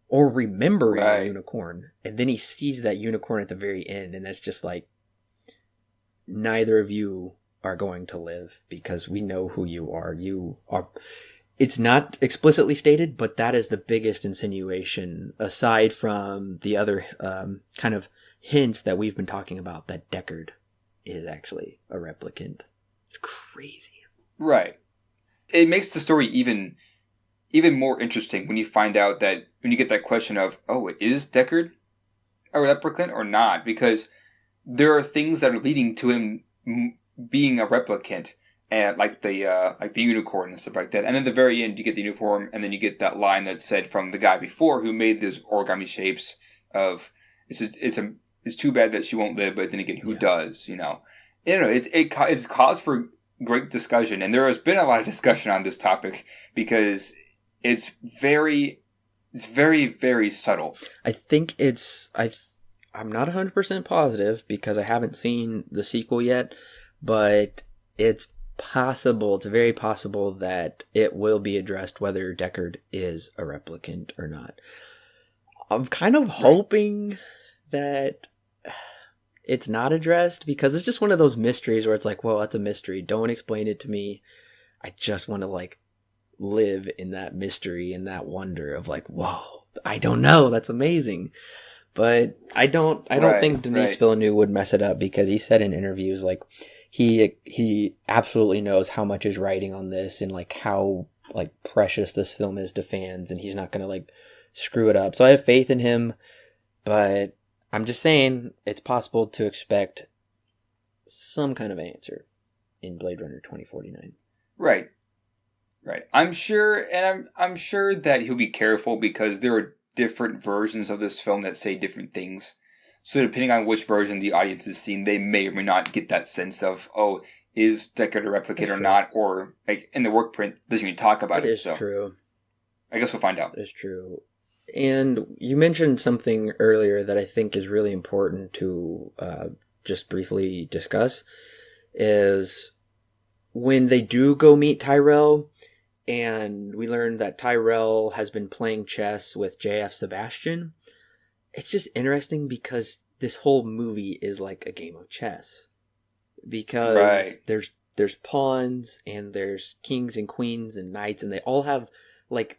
or remembering a unicorn. And then he sees that unicorn at the very end. And that's just like, neither of you are going to live because we know who you are. It's not explicitly stated, but that is the biggest insinuation aside from the other kind of hints that we've been talking about that Deckard is actually a replicant. It's crazy. Right. It makes the story even more interesting when you find out that, when you get that question of, oh, is Deckard a replicant or not? Because there are things that are leading to him being a replicant, and like the unicorn and stuff like that. And then at the very end, you get the uniform, and then you get that line that said from the guy before who made those origami shapes of, it's too bad that she won't live, but then again, who does? It's cause for great discussion, and there has been a lot of discussion on this topic because it's very, very subtle. I think I'm not 100% positive because I haven't seen the sequel yet, but it's possible, it's very possible that it will be addressed whether Deckard is a replicant or not. I'm kind of hoping that it's not addressed because it's just one of those mysteries where it's like, well, that's a mystery. Don't explain it to me. I just want to live in that mystery and that wonder of whoa, I don't know. That's amazing. But I don't think Denis Villeneuve would mess it up because he said in interviews he absolutely knows how much is riding on this and how precious this film is to fans, and he's not going to screw it up. So I have faith in him, but I'm just saying it's possible to expect some kind of answer in Blade Runner 2049. Right. I'm sure that he'll be careful because there are different versions of this film that say different things. So depending on which version the audience has seen, they may or may not get that sense of, oh, is Deckard a replicant or not? Or in the work print, doesn't even talk about it. It is true. I guess we'll find out. It's true. And you mentioned something earlier that I think is really important to just briefly discuss, is when they do go meet Tyrell, and we learn that Tyrell has been playing chess with J.F. Sebastian. It's just interesting because this whole movie is like a game of chess. Because there's pawns, and there's kings and queens and knights, and they all have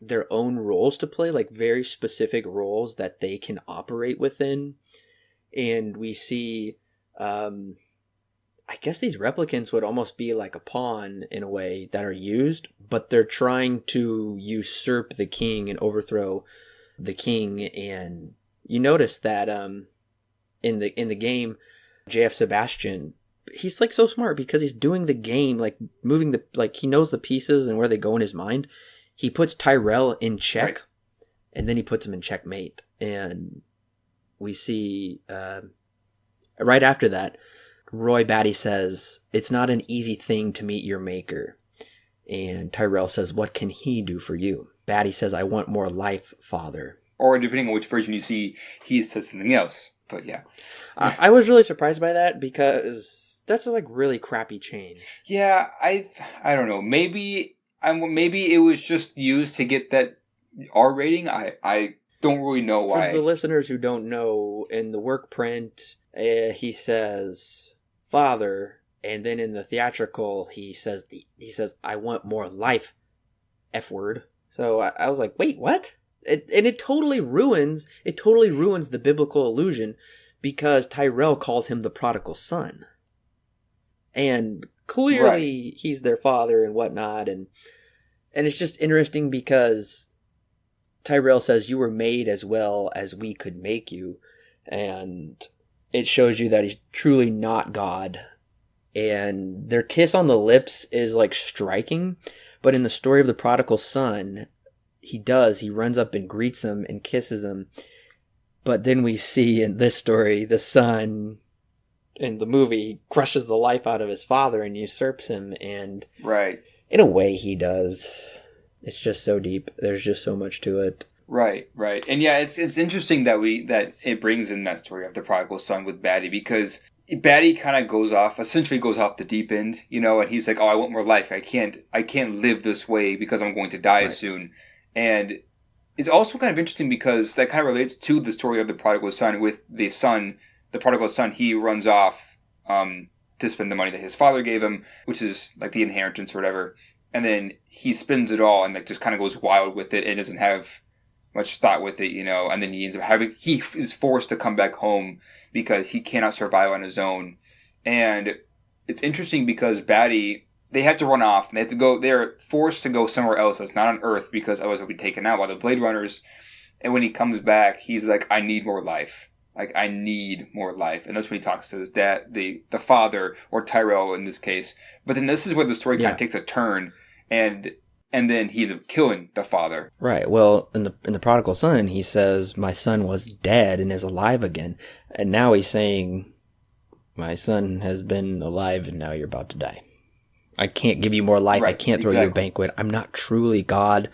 their own roles to play, very specific roles that they can operate within. And we see, I guess these replicants would almost be like a pawn in a way that are used, but they're trying to usurp the king and overthrow the king. And you notice that in the game, J.F. Sebastian, he's so smart because he's doing the game, moving he knows the pieces and where they go in his mind. He puts Tyrell in check, and then he puts him in checkmate. And we see right after that, Roy Batty says, "It's not an easy thing to meet your maker." And Tyrell says, "What can he do for you?" Batty says, "I want more life, Father." Or depending on which version you see, he says something else. But yeah. I was really surprised by that because that's a like really crappy change. Yeah, I don't know. Maybe it was just used to get that R rating. I don't really know why. For the listeners who don't know, in the work print, he says "Father," and then in the theatrical, he says "I want more life." F word. So I was like, wait, what? It totally ruins the biblical illusion because Tyrell calls him the prodigal son. And clearly he's their father and whatnot. And it's just interesting because Tyrell says, "You were made as well as we could make you." And it shows you that he's truly not God. And their kiss on the lips is like striking. But in the story of the prodigal son, he runs up and greets them and kisses them. But then we see in this story, the son in the movie crushes the life out of his father and usurps him. And in a way he does. It's just so deep. There's just so much to it. Right. And yeah, it's interesting that it brings in that story of the prodigal son with Batty, because Batty kind of essentially goes off the deep end, and he's like, "Oh, I want more life. I can't live this way because I'm going to die soon." And it's also kind of interesting because that kind of relates to the story of the prodigal son. With the prodigal son, he runs off to spend the money that his father gave him, which is like the inheritance or whatever. And then he spends it all and like just kind of goes wild with it and doesn't have much thought with it, and then he is forced to come back home because he cannot survive on his own. And it's interesting because Batty, they have to run off and they're forced to go somewhere else that's not on Earth because otherwise they'll be taken out by the Blade Runners. And when he comes back, he's like, "I need more life. Like, I need more life." And that's when he talks to his dad, the father, or Tyrell in this case. But then this is where the story kind of takes a turn, and then he ends up killing the father. Right. Well, in the prodigal son, he says, "My son was dead and is alive again." And now he's saying, "My son has been alive and now you're about to die. I can't give you more life. I can't throw you a banquet. I'm not truly God."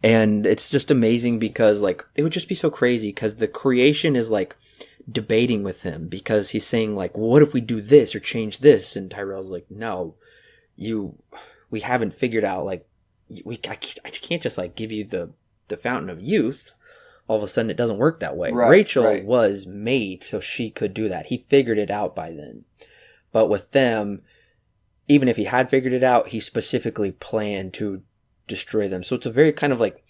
And it's just amazing because, like, it would just be so crazy because the creation is, like, debating with him because he's saying, like, "Well, what if we do this or change this?" And Tyrell's like, "No, we haven't figured out, like, I can't just, like, give you the fountain of youth. All of a sudden it doesn't work that way." Rachel was made so she could do that. He figured it out by then. But with them, even if he had figured it out, he specifically planned to destroy them. So it's a very kind of like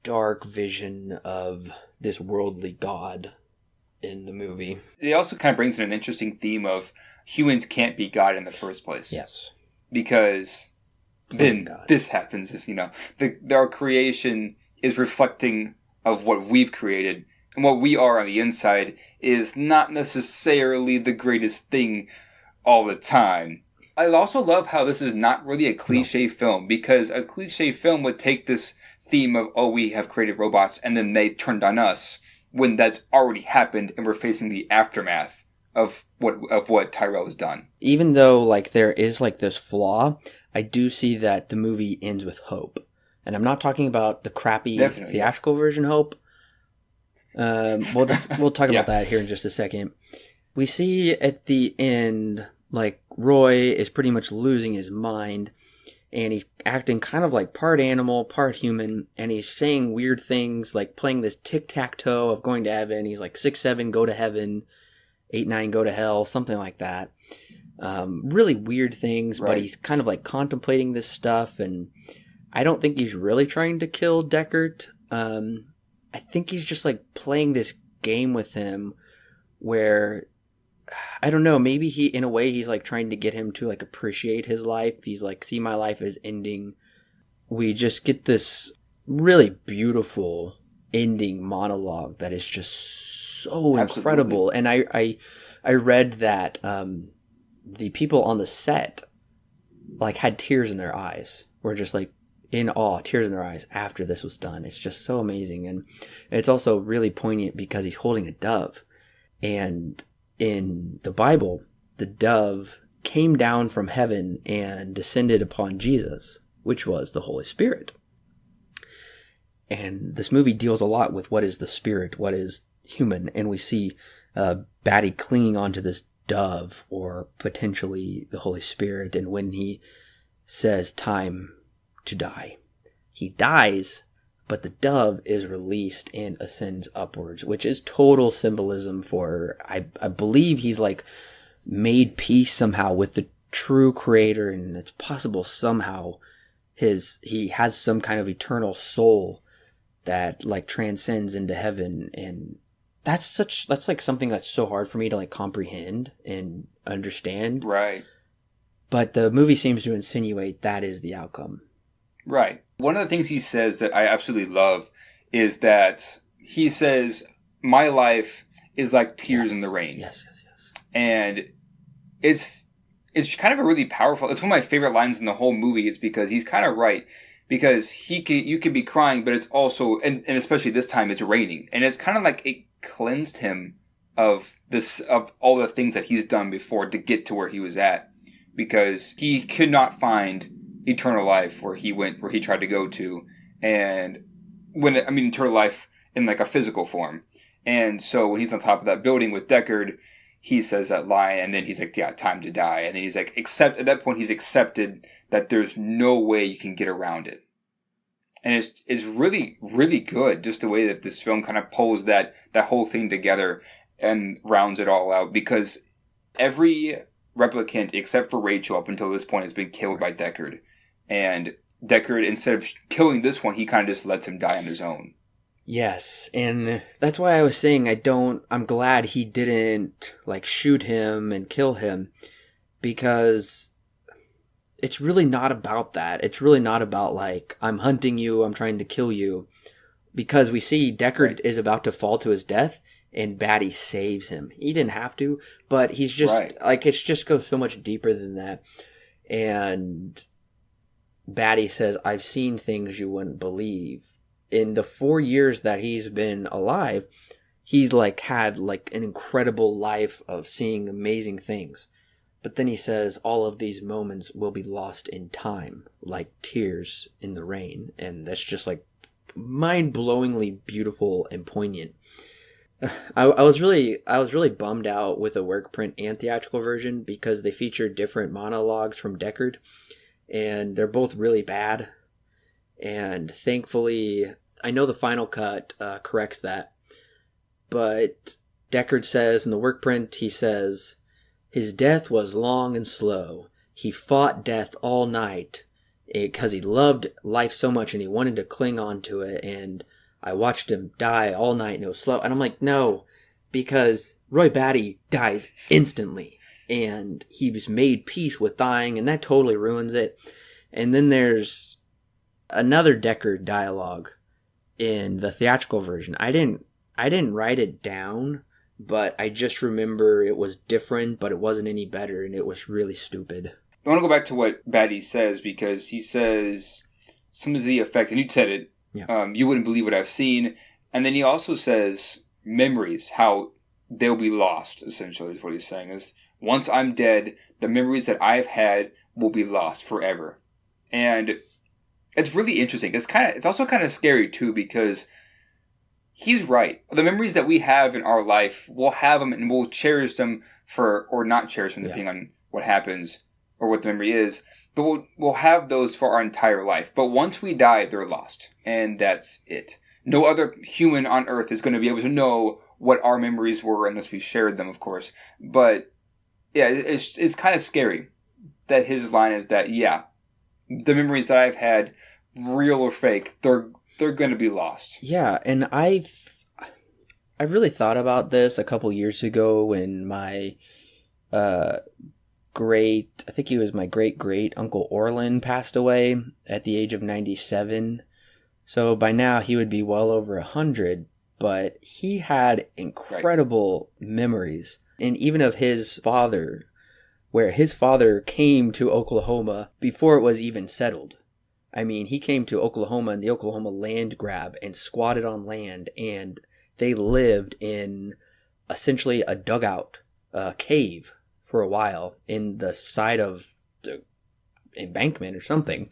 dark vision of this worldly God in the movie. It also kind of brings in an interesting theme of humans can't be God in the first place. Yes. Because then this happens, is, our creation is reflecting of what we've created, and what we are on the inside is not necessarily the greatest thing all the time. I also love how this is not really a cliche film, because a cliche film would take this theme of, "Oh, we have created robots and then they turned on us," when that's already happened and we're facing the aftermath of what Tyrell has done. Even though, like, there is, like, this flaw, I do see that the movie ends with hope. And I'm not talking about the crappy theatrical version hope. We'll talk about that here in just a second. We see at the end, like, Roy is pretty much losing his mind, and he's acting kind of like part animal, part human, and he's saying weird things, like playing this tic-tac-toe of going to heaven. He's like 6, 7, go to heaven, 8, 9, go to hell, something like that. Really weird things, but he's kind of like contemplating this stuff, and I don't think he's really trying to kill Deckard. I think he's just like playing this game with him where, I don't know, maybe in a way he's like trying to get him to like appreciate his life. He's like, "See, my life is ending." We just get this really beautiful ending monologue that is just so incredible. And I read that the people on the set like had tears in their eyes, were just like in awe, tears in their eyes after this was done. It's just so amazing. And it's also really poignant because he's holding a dove, and in the Bible, the dove came down from heaven and descended upon Jesus, which was the Holy Spirit. And this movie deals a lot with what is the spirit, what is human. And we see Batty clinging onto this dove, or potentially the Holy Spirit. And when he says time to die, he dies, but the dove is released and ascends upwards, which is total symbolism for, I believe he's like made peace somehow with the true creator, and it's possible somehow he has some kind of eternal soul that like transcends into heaven. And that's like something that's so hard for me to like comprehend and understand. Right. But the movie seems to insinuate that is the outcome. Right. One of the things he says that I absolutely love is that he says, my life is like tears in the rain. Yes. And it's kind of a really powerful, it's one of my favorite lines in the whole movie. It's because he's kind of right. Because you could be crying, but it's also, and especially this time, it's raining. And it's kind of like it cleansed him of all the things that he's done before to get to where he was at. Because he could not find eternal life where he tried to go to. And eternal life in like a physical form. And so when he's on top of that building with Deckard, he says that line, and then he's like, yeah, time to die. And then he's like, at that point, he's accepted that there's no way you can get around it. And it's really, really good, just the way that this film kind of pulls that whole thing together and rounds it all out. Because every replicant, except for Rachel, up until this point, has been killed by Deckard. And Deckard, instead of killing this one, he kind of just lets him die on his own. Yes, and that's why I was saying I'm glad he didn't like shoot him and kill him, because it's really not about that. It's really not about like, I'm hunting you, I'm trying to kill you. Because we see Deckard is about to fall to his death, and Batty saves him. He didn't have to, but he's just like, it just goes so much deeper than that. And Batty says, I've seen things you wouldn't believe. In the 4 years that he's been alive, he's like had like an incredible life of seeing amazing things. But then he says all of these moments will be lost in time, like tears in the rain. And that's just like mind-blowingly beautiful and poignant. I was really bummed out with the work print and theatrical version, because they feature different monologues from Deckard, and they're both really bad. And thankfully, I know the final cut corrects that. But Deckard says in the work print, he says, his death was long and slow. He fought death all night because he loved life so much and he wanted to cling on to it. And I watched him die all night and it was slow. And I'm like, no, because Roy Batty dies instantly. And he was made peace with dying, and that totally ruins it. And then there's another Deckard dialogue in the theatrical version. I didn't write it down, but I just remember it was different, but it wasn't any better, and it was really stupid. I want to go back to what Batty says, because he says something to the effect, and you said it, you wouldn't believe what I've seen. And then he also says memories, how they'll be lost, essentially, is what he's saying. Is once I'm dead, the memories that I've had will be lost forever. And it's really interesting. It's also kind of scary too, because he's right. The memories that we have in our life, we'll have them and we'll cherish them or not cherish them, depending on what happens or what the memory is. But we'll have those for our entire life. But once we die, they're lost. And that's it. No other human on Earth is going to be able to know what our memories were unless we shared them, of course. But yeah, it's kind of scary that his line is that, the memories that I've had, real or fake, they're going to be lost. Yeah, and I really thought about this a couple years ago when my I think he was my great Uncle Orlin, passed away at the age of 97. So by now he would be well over 100, but he had incredible memories. And even of his father, where his father came to Oklahoma before it was even settled. I mean, he came to Oklahoma in the Oklahoma land grab and squatted on land, and they lived in essentially a dugout, cave for a while in the side of the embankment or something.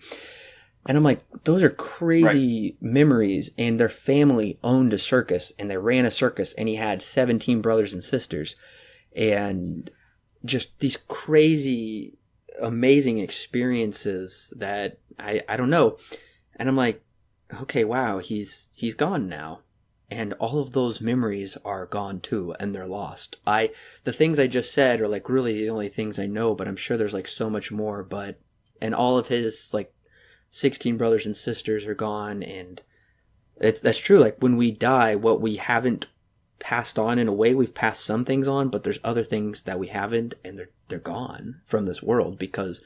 And I'm like, those are crazy Right. memories. And their family owned a circus, and they ran a circus, and he had 17 brothers and sisters. And just these crazy, amazing experiences that I don't know. And I'm like, okay, wow, he's gone now. And all of those memories are gone too, and they're lost. The things I just said are like really the only things I know, but I'm sure there's like so much more. But and all of his like 16 brothers and sisters are gone, and that's true. Like when we die, what we haven't passed on, in a way, we've passed some things on, but there's other things that we haven't, and they're gone from this world because,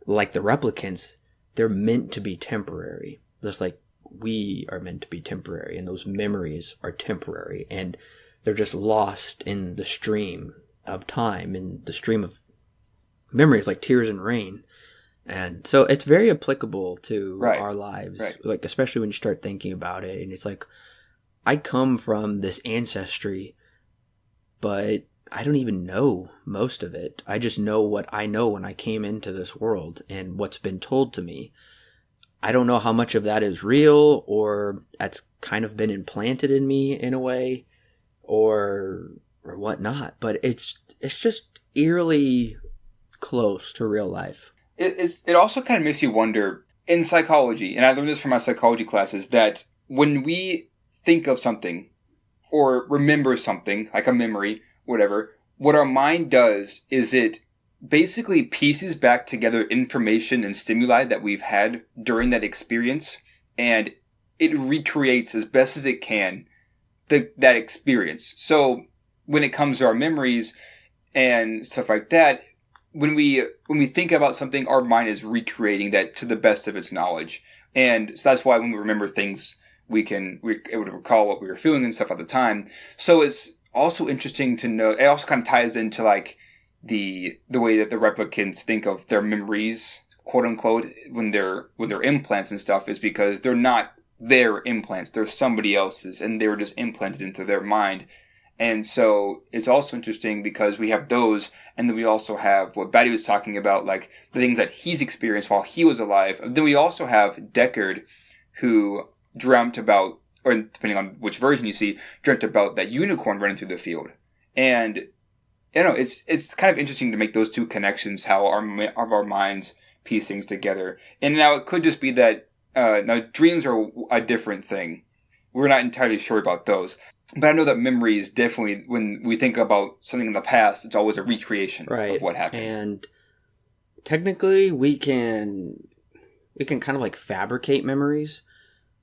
like the replicants, they're meant to be temporary. Just like we are meant to be temporary, and those memories are temporary, and they're just lost in the stream of time, in the stream of memories, like tears and rain. And so it's very applicable to our lives, like especially when you start thinking about it. And it's like, I come from this ancestry, but I don't even know most of it. I just know what I know when I came into this world and what's been told to me. I don't know how much of that is real, or that's kind of been implanted in me in a way, or whatnot. But it's just eerily close to real life. It also kind of makes you wonder, in psychology, and I learned this from my psychology classes, that when we think of something or remember something, like a memory, whatever, what our mind does is it basically pieces back together information and stimuli that we've had during that experience, and it recreates as best as it can that experience. So when it comes to our memories and stuff like that, when we think about something, our mind is recreating that to the best of its knowledge. And so that's why when we remember things, we're able to recall what we were feeling and stuff at the time. So it's also interesting to know, it also kind of ties into like the way that the replicants think of their memories, quote unquote, when they're implants and stuff, is because they're not their implants, they're somebody else's, and they were just implanted into their mind. And so it's also interesting because we have those, and then we also have what Batty was talking about, like the things that he's experienced while he was alive. And then we also have Deckard, who dreamt about, or depending on which version you see, dreamt about that unicorn running through the field. And you know, it's kind of interesting to make those two connections, how our minds piece things together. And now it could just be that now dreams are a different thing. We're not entirely sure about those. But I know that memories definitely, when we think about something in the past, it's always a recreation of what happened. And technically, we can kind of like fabricate memories,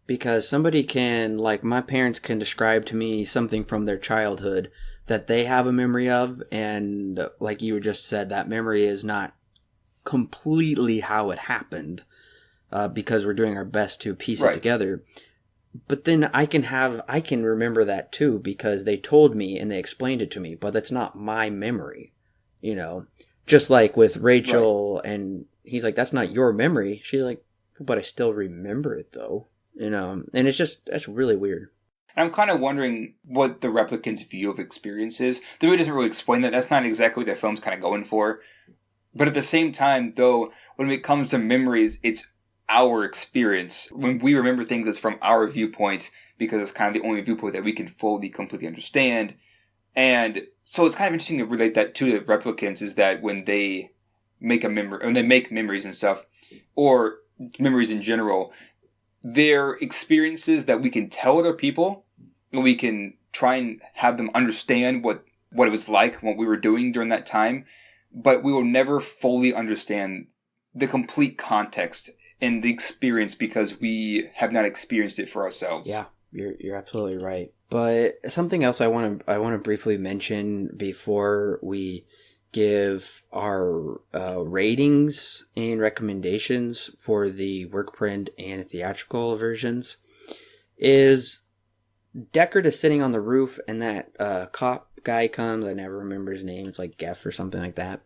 because somebody can, like my parents can describe to me something from their childhood that they have a memory of, and like you just said, that memory is not completely how it happened, because we're doing our best to piece it together. But then I can remember that too, because they told me and they explained it to me, but that's not my memory, you know? Just like with Rachel, and he's like, that's not your memory. She's like, but I still remember it though, you know? And that's really weird. And I'm kind of wondering what the replicant's view of experience is. The movie doesn't really explain that. That's not exactly what the film's kind of going for. But at the same time, though, when it comes to memories, it's our experience. When we remember things, it's from our viewpoint, because it's kind of the only viewpoint that we can fully, completely understand. And so it's kind of interesting to relate that to the replicants, is that when they make a memory, when they make memories and stuff, or memories in general, they're experiences that we can tell other people, and we can try and have them understand what it was like, what we were doing during that time, but we will never fully understand the complete context and the experience, because we have not experienced it for ourselves. Yeah, you're absolutely right. But something else I want to briefly mention before we give our ratings and recommendations for the work print and theatrical versions is Deckard is sitting on the roof, and that cop guy comes. I never remember his name. It's like Geff or something like that.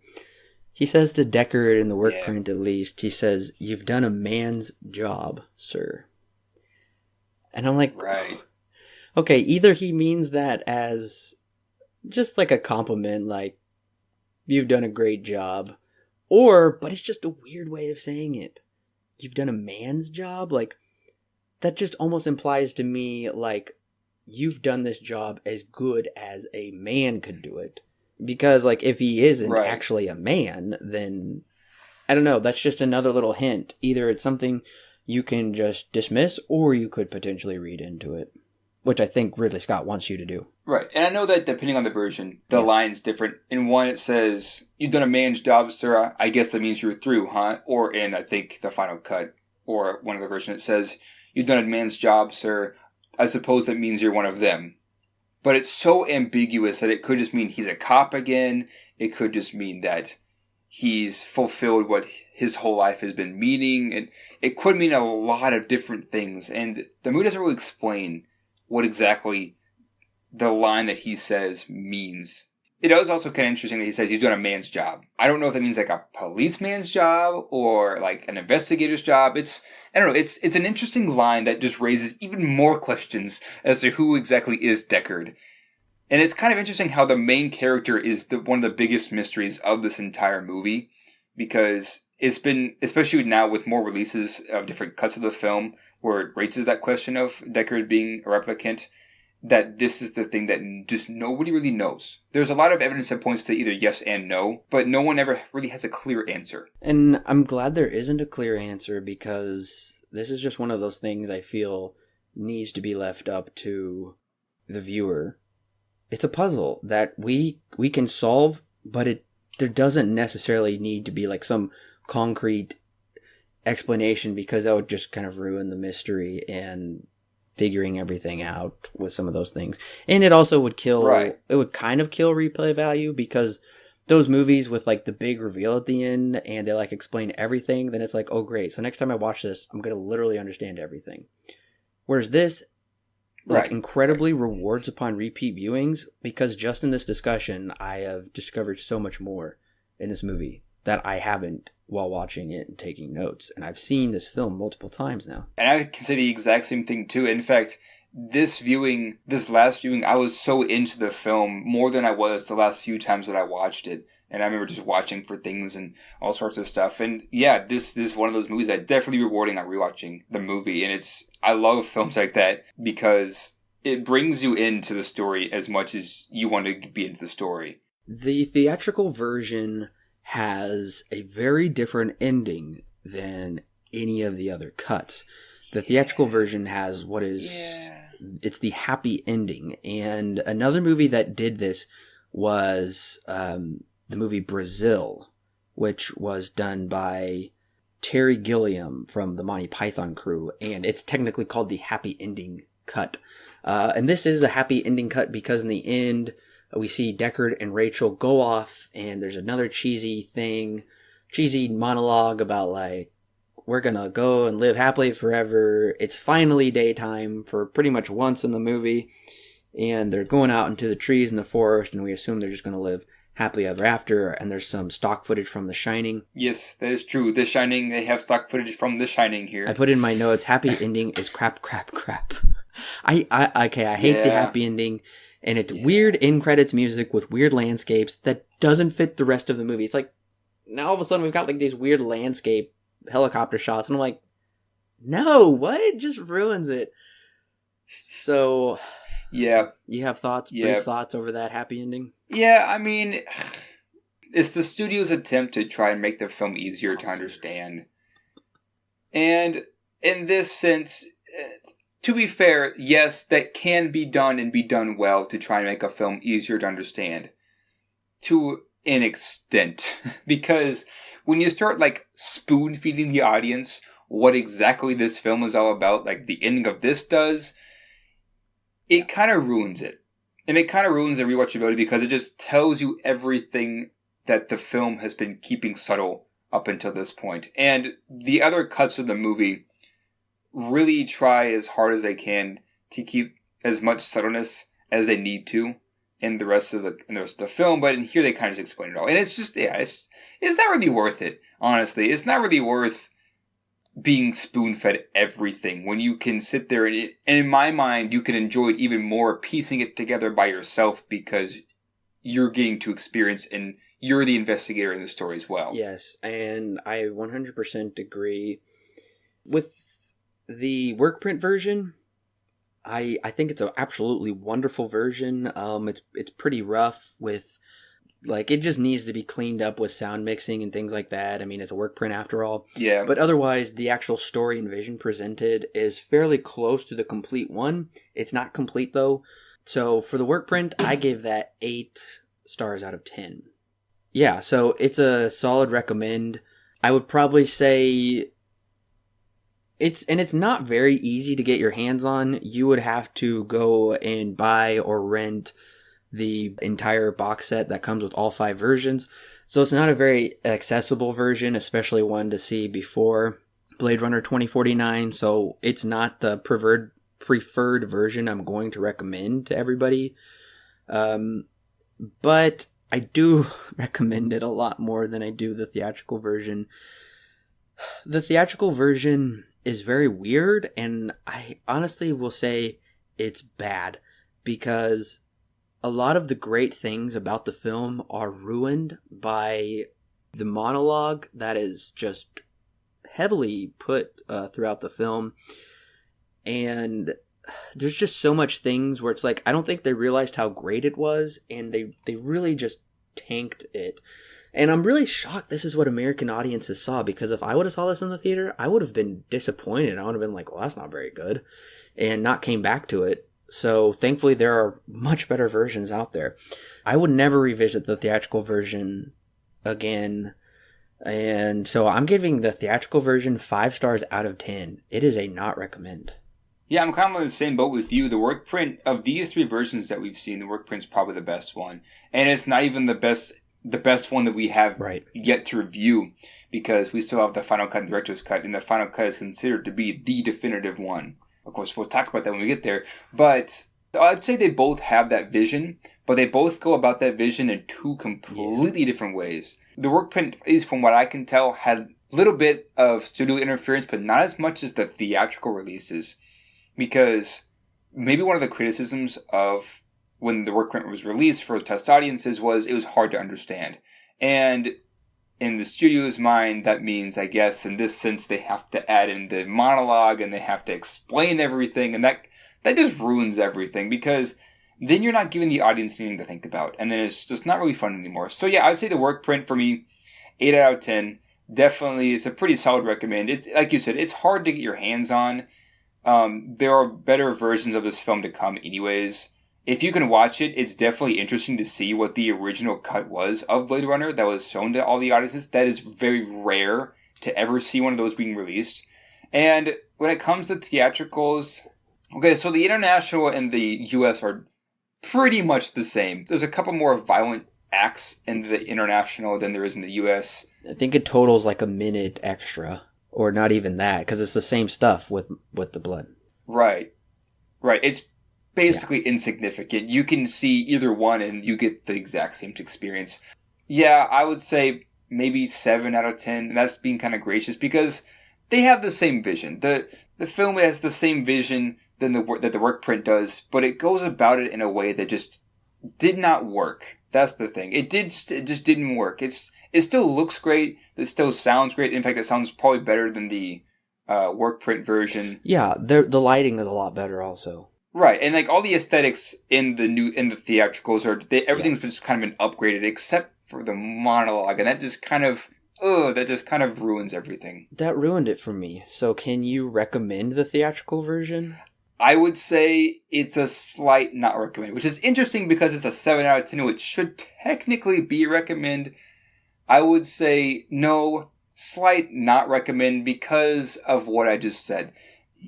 He says to Deckard, in the work print at least, he says, "You've done a man's job, sir." And I'm like, right. Okay, either he means that as just like a compliment, like, you've done a great job, but it's just a weird way of saying it. you've done a man's job? Like, that just almost implies to me, like, you've done this job as good as a man could do it. Because, like, if he isn't actually a man, then, I don't know, that's just another little hint. Either it's something you can just dismiss, or you could potentially read into it. Which I think Ridley Scott wants you to do. Right. And I know that depending on the version, the line's different. In one it says, "You've done a man's job, sir. I guess that means you're through, huh?" Or in, I think, the final cut, or one of the versions, it says, "You've done a man's job, sir. I suppose that means you're one of them." But it's so ambiguous that it could just mean he's a cop again. It could just mean that he's fulfilled what his whole life has been meaning. And it could mean a lot of different things. And the movie doesn't really explain what exactly the line that he says means. It is also kind of interesting that he says he's doing a man's job. I don't know if that means like a policeman's job or like an investigator's job. I don't know. It's an interesting line that just raises even more questions as to who exactly is Deckard. And it's kind of interesting how the main character is one of the biggest mysteries of this entire movie, because it's been, especially now with more releases of different cuts of the film, where it raises that question of Deckard being a replicant, that this is the thing that just nobody really knows. There's a lot of evidence that points to either yes and no, but no one ever really has a clear answer. And I'm glad there isn't a clear answer, because this is just one of those things I feel needs to be left up to the viewer. It's a puzzle that we can solve, but there doesn't necessarily need to be like some concrete explanation, because that would just kind of ruin the mystery and figuring everything out with some of those things. And it also would kill, it would kind of kill replay value, because those movies with like the big reveal at the end and they like explain everything, then it's like, oh great, so next time I watch this, I'm going to literally understand everything. Whereas this, like, incredibly rewards upon repeat viewings, because just in this discussion, I have discovered so much more in this movie that I haven't while watching it and taking notes. And I've seen this film multiple times now. And I can say the exact same thing too. In fact, this last viewing, I was so into the film more than I was the last few times that I watched it. And I remember just watching for things and all sorts of stuff. And yeah, this is one of those movies that definitely rewarding on rewatching the movie. And I love films like that because it brings you into the story as much as you want to be into the story. The theatrical version has a very different ending than any of the other cuts. The theatrical version has what is... It's the happy ending. And another movie that did this was the movie Brazil, which was done by Terry Gilliam from the Monty Python crew. And it's technically called the happy ending cut. And this is a happy ending cut because in the end, we see Deckard and Rachel go off and there's another cheesy monologue about like, we're gonna go and live happily forever. It's finally daytime for pretty much once in the movie. And they're going out into the trees in the forest, and we assume they're just gonna live happily ever after. And there's some stock footage from The Shining. Yes, that is true. The Shining, they have stock footage from The Shining here. I put in my notes, happy ending is crap. I hate the happy ending. And it's weird end credits music with weird landscapes that doesn't fit the rest of the movie. It's like, now all of a sudden we've got like these weird landscape helicopter shots, and I'm like, no, what? It just ruins it. So, yeah, you have thoughts, brief thoughts over that happy ending? Yeah, I mean, it's the studio's attempt to try and make the film easier to understand. And in this sense, to be fair, yes, that can be done and be done well to try and make a film easier to understand. To an extent. Because when you start, like, spoon-feeding the audience what exactly this film is all about, like the ending of this does, it kind of ruins it. And it kind of ruins the rewatchability because it just tells you everything that the film has been keeping subtle up until this point. And the other cuts of the movie really try as hard as they can to keep as much subtleness as they need to in the rest of the film, but in here they kind of just explain it all. And it's just, it's not really worth it, honestly. It's not really worth being spoon-fed everything when you can sit there and in my mind, you can enjoy it even more piecing it together by yourself because you're getting to experience and you're the investigator in the story as well. Yes, and I 100% agree. With the work print version, I think it's an absolutely wonderful version. It's pretty rough with, like, it just needs to be cleaned up with sound mixing and things like that. I mean, it's a work print after all. Yeah. But otherwise, the actual story and vision presented is fairly close to the complete one. It's not complete, though. So for the work print, I gave that 8 stars out of 10. Yeah, so it's a solid recommend. I would probably say it's not very easy to get your hands on. You would have to go and buy or rent the entire box set that comes with all 5 versions. So it's not a very accessible version, especially one to see before Blade Runner 2049. So it's not the preferred version I'm going to recommend to everybody. But I do recommend it a lot more than I do the theatrical version. The theatrical version is very weird, and I honestly will say it's bad because a lot of the great things about the film are ruined by the monologue that is just heavily put throughout the film. And there's just so much things where it's like, I don't think they realized how great it was, and they really just tanked it. And I'm really shocked this is what American audiences saw, because if I would have saw this in the theater, I would have been disappointed. I would have been like, well, that's not very good, and not came back to it. So thankfully there are much better versions out there. I would never revisit the theatrical version again. And so I'm giving the theatrical version 5 stars out of 10. It is a not recommend. Yeah, I'm kind of in the same boat with you. The work print of these 3 versions that we've seen, the work print's probably the best one. And it's not even the best one that we have yet to review, because we still have the final cut and director's cut, and the final cut is considered to be the definitive one. Of course, we'll talk about that when we get there. But I'd say they both have that vision, but they both go about that vision in 2 completely different ways. The work print, at least from what I can tell, had a little bit of studio interference, but not as much as the theatrical releases. Because maybe one of the criticisms of when the work print was released for test audiences was it was hard to understand. And in the studio's mind, that means, I guess, in this sense, they have to add in the monologue and they have to explain everything. And that just ruins everything, because then you're not giving the audience anything to think about. And then it's just not really fun anymore. So yeah, I would say the work print for me, 8 out of 10. Definitely, it's a pretty solid recommend. It's, like you said, it's hard to get your hands on. There are better versions of this film to come anyways. If you can watch it, it's definitely interesting to see what the original cut was of Blade Runner that was shown to all the audiences. That is very rare to ever see one of those being released. And when it comes to theatricals, okay, so the international and the US are pretty much the same. There's a couple more violent acts in the international than there is in the US. I think it totals like a minute extra, or not even that, because it's the same stuff with the blood. Right. It's basically insignificant. You can see either one and you get the exact same experience. Yeah, I would say maybe 7 out of 10. And that's being kind of gracious, because they have the same vision. The film has the same vision that the work print does, but it goes about it in a way that just did not work. That's the thing. It just didn't work. It still looks great. It still sounds great. In fact, it sounds probably better than the work print version. Yeah, the lighting is a lot better also. Right, and like all the aesthetics in the theatricals everything's just kind of been upgraded except for the monologue, and that just kind of ruins everything. That ruined it for me. So can you recommend the theatrical version? I would say it's a slight not recommend, which is interesting because it's a 7 out of 10, which should technically be recommend. I would say no, slight not recommend because of what I just said.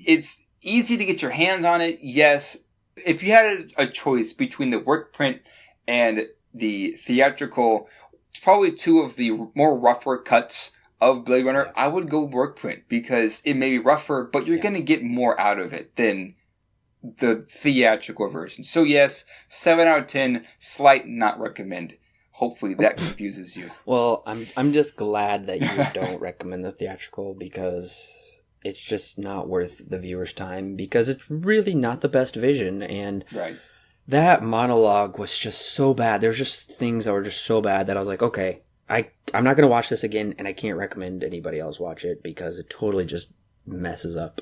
It's easy to get your hands on it, yes. If you had a choice between the work print and the theatrical, it's probably 2 of the more rougher cuts of Blade Runner. I would go work print because it may be rougher, but you're going to get more out of it than the theatrical version. So yes, 7 out of 10, slight not recommend. Hopefully that confuses you. Well, I'm just glad that you don't recommend the theatrical, because it's just not worth the viewer's time, because it's really not the best vision. And that monologue was just so bad. There's just things that were just so bad that I was like, okay, I'm not going to watch this again, and I can't recommend anybody else watch it, because it totally just messes up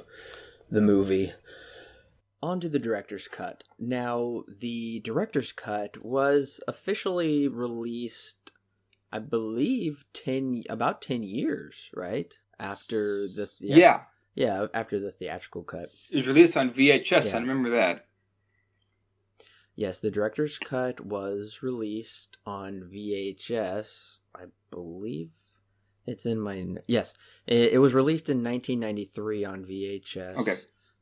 the movie. On to the director's cut. Now, the director's cut was officially released, I believe, about 10 years, right? After the after the theatrical cut. It was released on VHS. Yeah. I remember that. Yes, the director's cut was released on VHS. I believe it's in my... Yes, it was released in 1993 on VHS. Okay.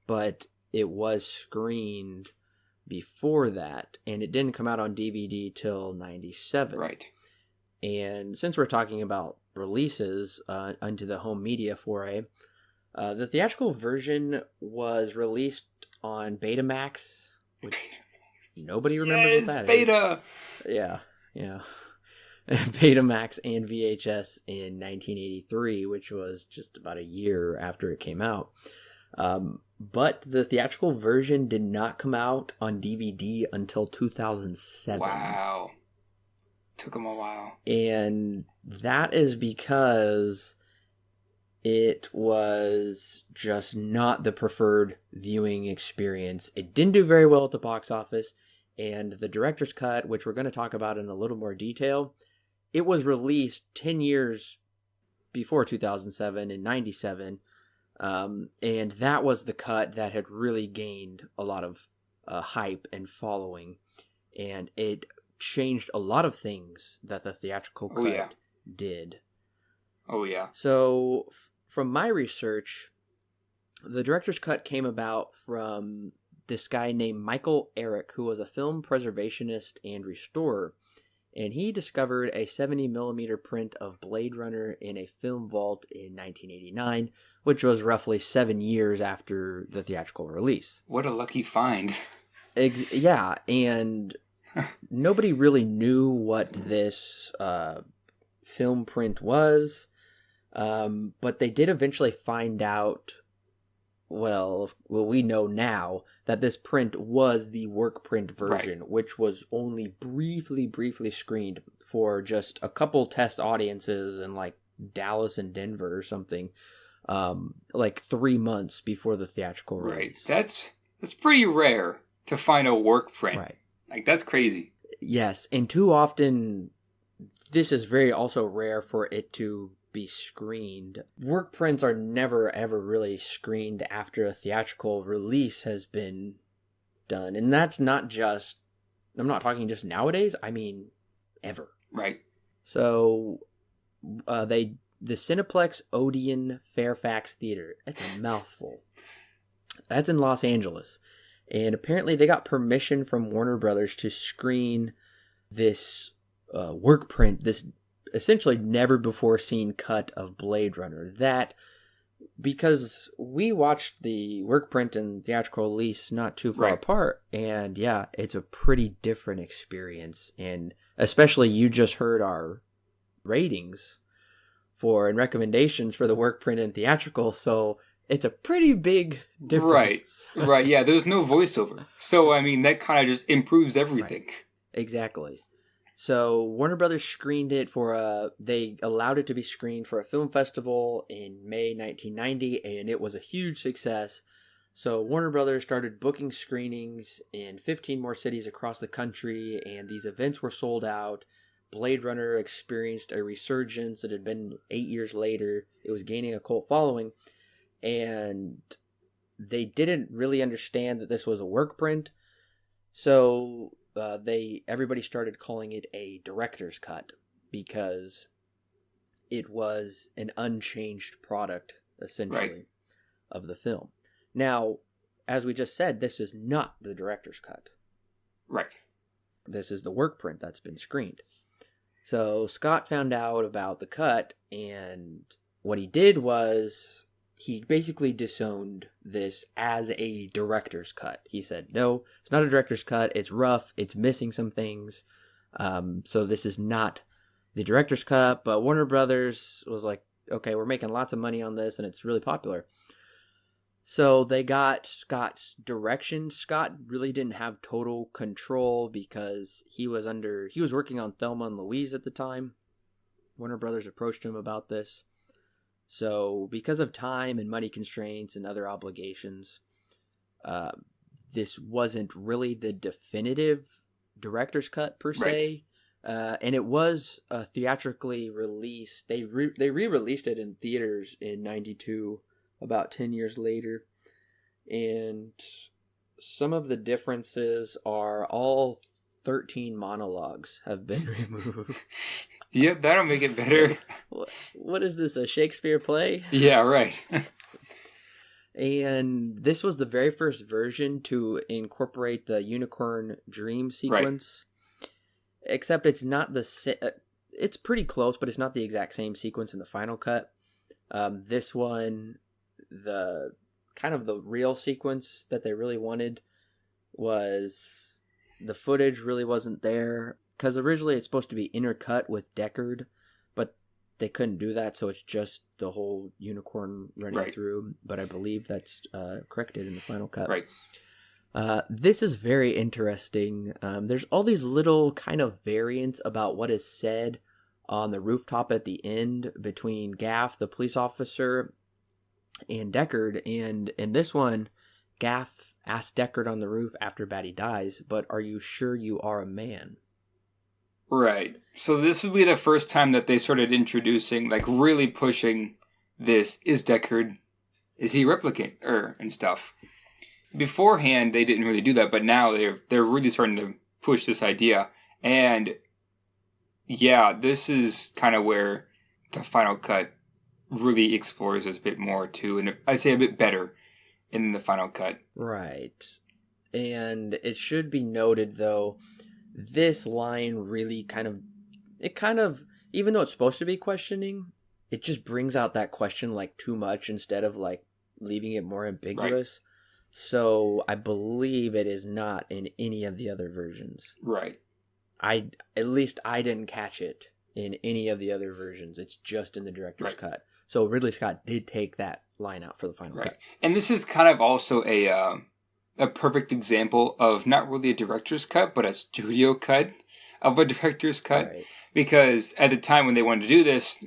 But it was screened before that, and it didn't come out on DVD till 97. Right. And since we're talking about releases onto the home media foray, the theatrical version was released on Betamax, which nobody remembers what that Beta. is. Yeah. Betamax and VHS in 1983, which was just about a year after it came out. But the theatrical version did not come out on DVD until 2007. Wow. Took them a while. And that is because it was just not the preferred viewing experience. It didn't do very well at the box office, and the director's cut, which we're going to talk about in a little more detail, it was released 10 years before 2007 in 97, and that was the cut that had really gained a lot of hype and following, and it changed a lot of things that the theatrical cut did. Oh, yeah. So, from my research, the director's cut came about from this guy named Michael Eric, who was a film preservationist and restorer, and he discovered a 70mm print of Blade Runner in a film vault in 1989, which was roughly 7 years after the theatrical release. What a lucky find. Yeah, and nobody really knew what this film print was, but they did eventually find out, well, we know now that this print was the work print version, right, which was only briefly screened for just a couple test audiences in like Dallas and Denver or something, like 3 months before the theatrical release. Right, that's pretty rare to find a work print. Right. Like, that's crazy. Yes, and too often, this is very also rare for it to be screened. Work prints are never ever really screened after a theatrical release has been done. And that's not just, I'm not talking just nowadays, I mean ever. Right. So, the Cineplex Odeon Fairfax Theater, it's a mouthful. That's in Los Angeles. And apparently they got permission from Warner Brothers to screen this work print, this essentially never before seen cut of Blade Runner. That, because we watched the work print and theatrical release not too far apart, and yeah, it's a pretty different experience. And especially you just heard our ratings and recommendations for the work print and theatrical, so it's a pretty big difference. Right, yeah, there's no voiceover. So, I mean, that kind of just improves everything. Right. Exactly. So, Warner Brothers screened it they allowed it to be screened for a film festival in May 1990, and it was a huge success. So, Warner Brothers started booking screenings in 15 more cities across the country, and these events were sold out. Blade Runner experienced a resurgence. It had been 8 years later. It was gaining a cult following. And they didn't really understand that this was a work print, so everybody started calling it a director's cut because it was an unchanged product, essentially, of the film. Now, as we just said, this is not the director's cut. Right. This is the work print that's been screened. So Scott found out about the cut, and what he did was he basically disowned this as a director's cut. He said, no, it's not a director's cut. It's rough. It's missing some things. So this is not the director's cut. But Warner Brothers was like, okay, we're making lots of money on this, and it's really popular. So they got Scott's direction. Scott really didn't have total control because he was working on Thelma and Louise at the time. Warner Brothers approached him about this. So because of time and money constraints and other obligations, this wasn't really the definitive director's cut per se. And it was theatrically released. They re-released it in theaters in 92, about 10 years later. And some of the differences are all 13 monologues have been removed. Yep, that'll make it better. What is this, a Shakespeare play? Yeah, right. And this was the very first version to incorporate the unicorn dream sequence. Right. Except it's not it's pretty close, but it's not the exact same sequence in the final cut. This one, the kind of the real sequence that they really wanted was the footage really wasn't there. Because originally it's supposed to be intercut with Deckard, but they couldn't do that, so it's just the whole unicorn running through. But I believe that's corrected in the final cut. Right. This is very interesting. There's all these little kind of variants about what is said on the rooftop at the end between Gaff, the police officer, and Deckard. And in this one, Gaff asks Deckard on the roof after Batty dies, "But are you sure you are a man?" Right. So this would be the first time that they started introducing, like really pushing this, is Deckard, is he a replicant, and stuff. Beforehand, they didn't really do that, but now they're really starting to push this idea. And yeah, this is kind of where the final cut really explores this a bit more too, and I'd say a bit better in the final cut. Right. And it should be noted, though, this line really kind of, even though it's supposed to be questioning, it just brings out that question like too much instead of like leaving it more ambiguous. Right. So I believe it is not in any of the other versions. Right. At least I didn't catch it in any of the other versions. It's just in the director's cut. So Ridley Scott did take that line out for the final cut. And this is kind of also a perfect example of not really a director's cut, but a studio cut of a director's cut. Right. Because at the time when they wanted to do this,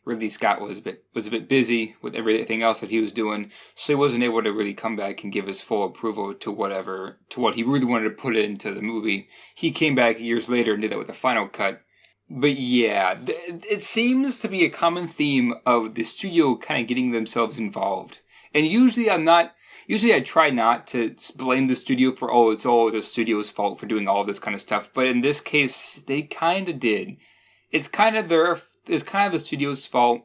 Ridley Scott was a bit busy with everything else that he was doing, so he wasn't able to really come back and give his full approval to what he really wanted to put into the movie. He came back years later and did that with the final cut. But yeah, it seems to be a common theme of the studio kind of getting themselves involved. And usually I try not to blame the studio for, it's all the studio's fault for doing all this kind of stuff. But in this case, they kind of did. It's kind of the studio's fault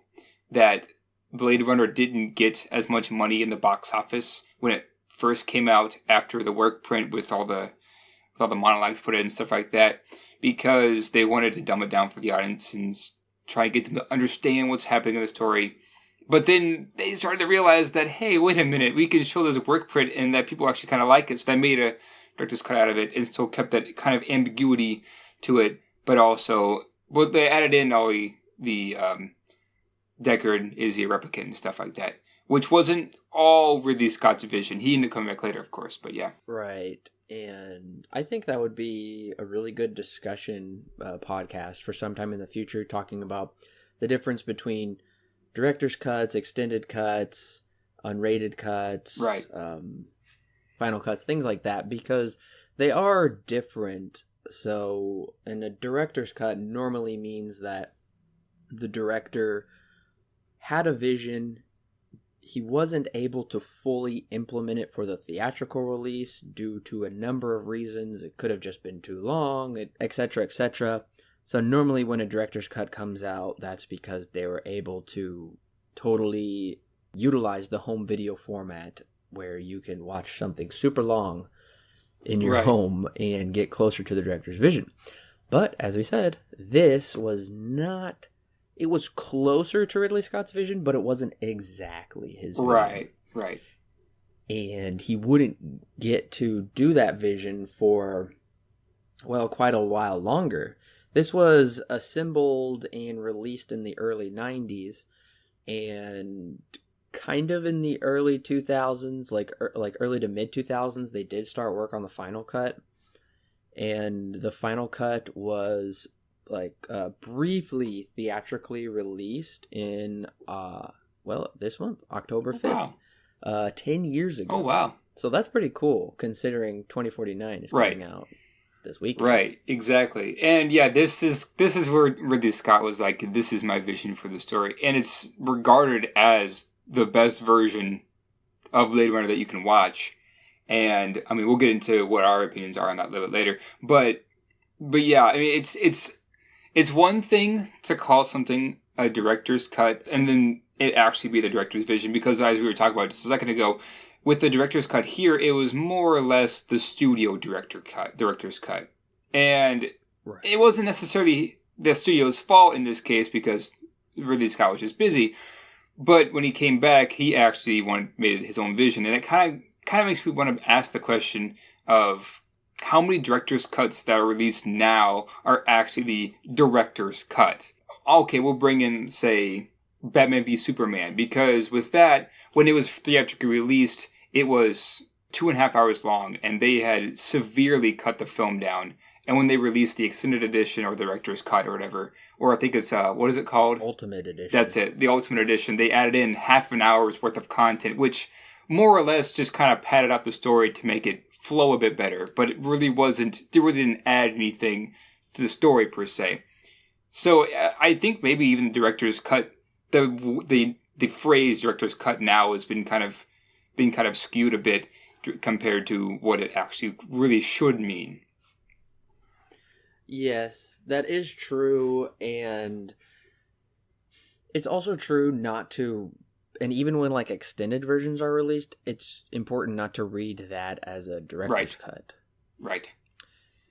that Blade Runner didn't get as much money in the box office when it first came out after the work print with all the monologues put in and stuff like that, because they wanted to dumb it down for the audience and try and get them to understand what's happening in the story. But then they started to realize that, hey, wait a minute, we can show this work print and that people actually kind of like it. So they made a director's cut out of it and still kept that kind of ambiguity to it. But also, they added in all the Deckard is a replicant and stuff like that, which wasn't all Ridley Scott's vision. He ended up coming back later, of course, but yeah. Right. And I think that would be a really good discussion podcast for sometime in the future, talking about the difference between director's cuts, extended cuts, unrated cuts, right. Final cuts, things like that, because they are different. So, and a director's cut normally means that the director had a vision. He wasn't able to fully implement it for the theatrical release due to a number of reasons. It could have just been too long, etc., etc. So normally when a director's cut comes out, that's because they were able to totally utilize the home video format where you can watch something super long in your home and get closer to the director's vision. But as we said, this was not... It was closer to Ridley Scott's vision, but it wasn't exactly his vision. Right. And he wouldn't get to do that vision for, quite a while longer. This was assembled and released in the early 90s, and kind of in the early 2000s, like early to mid 2000s, they did start work on the final cut. And the final cut was briefly theatrically released in this month, October 5th. Wow. 10 years ago. Oh, wow. So that's pretty cool, considering 2049 is coming out this weekend. Right, exactly. And yeah, this is where Ridley Scott was like, this is my vision for the story. And it's regarded as the best version of Blade Runner that you can watch. And, I mean, we'll get into what our opinions are on that a little bit later. But yeah, I mean, it's one thing to call something a director's cut, and then it actually be the director's vision, because as we were talking about just a second ago, with the director's cut here, it was more or less the studio director's cut. And it wasn't necessarily the studio's fault in this case, because Ridley Scott was just busy. But when he came back, he actually made his own vision. And it kind of makes me want to ask the question of how many director's cuts that are released now are actually the director's cut. Okay, we'll bring in, say, Batman v Superman, because with that, when it was theatrically released, it was 2.5 hours long, and they had severely cut the film down. And when they released the extended edition or the director's cut or whatever, or I think it's, what is it called? Ultimate edition. That's it, the Ultimate Edition. They added in half an hour's worth of content, which more or less just kind of padded out the story to make it flow a bit better. But it really didn't add anything to the story per se. So I think maybe even the director's cut, the phrase director's cut now has been kind of skewed a bit compared to what it actually really should mean. Yes, that is true, and it's also true not to, and even when like extended versions are released, it's important not to read that as a director's cut. Right.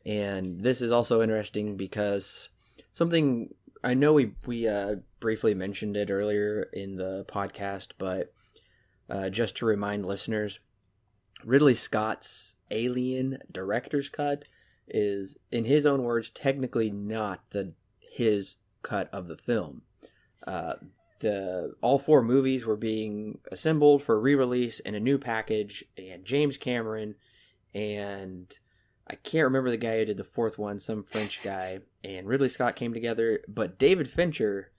And this is also interesting because something, I know we briefly mentioned it earlier in the podcast, but just to remind listeners, Ridley Scott's Alien director's cut is, in his own words, technically not his cut of the film. All 4 movies were being assembled for re-release in a new package, and James Cameron and I can't remember the guy who did the 4th one, some French guy, and Ridley Scott came together, but David Fincher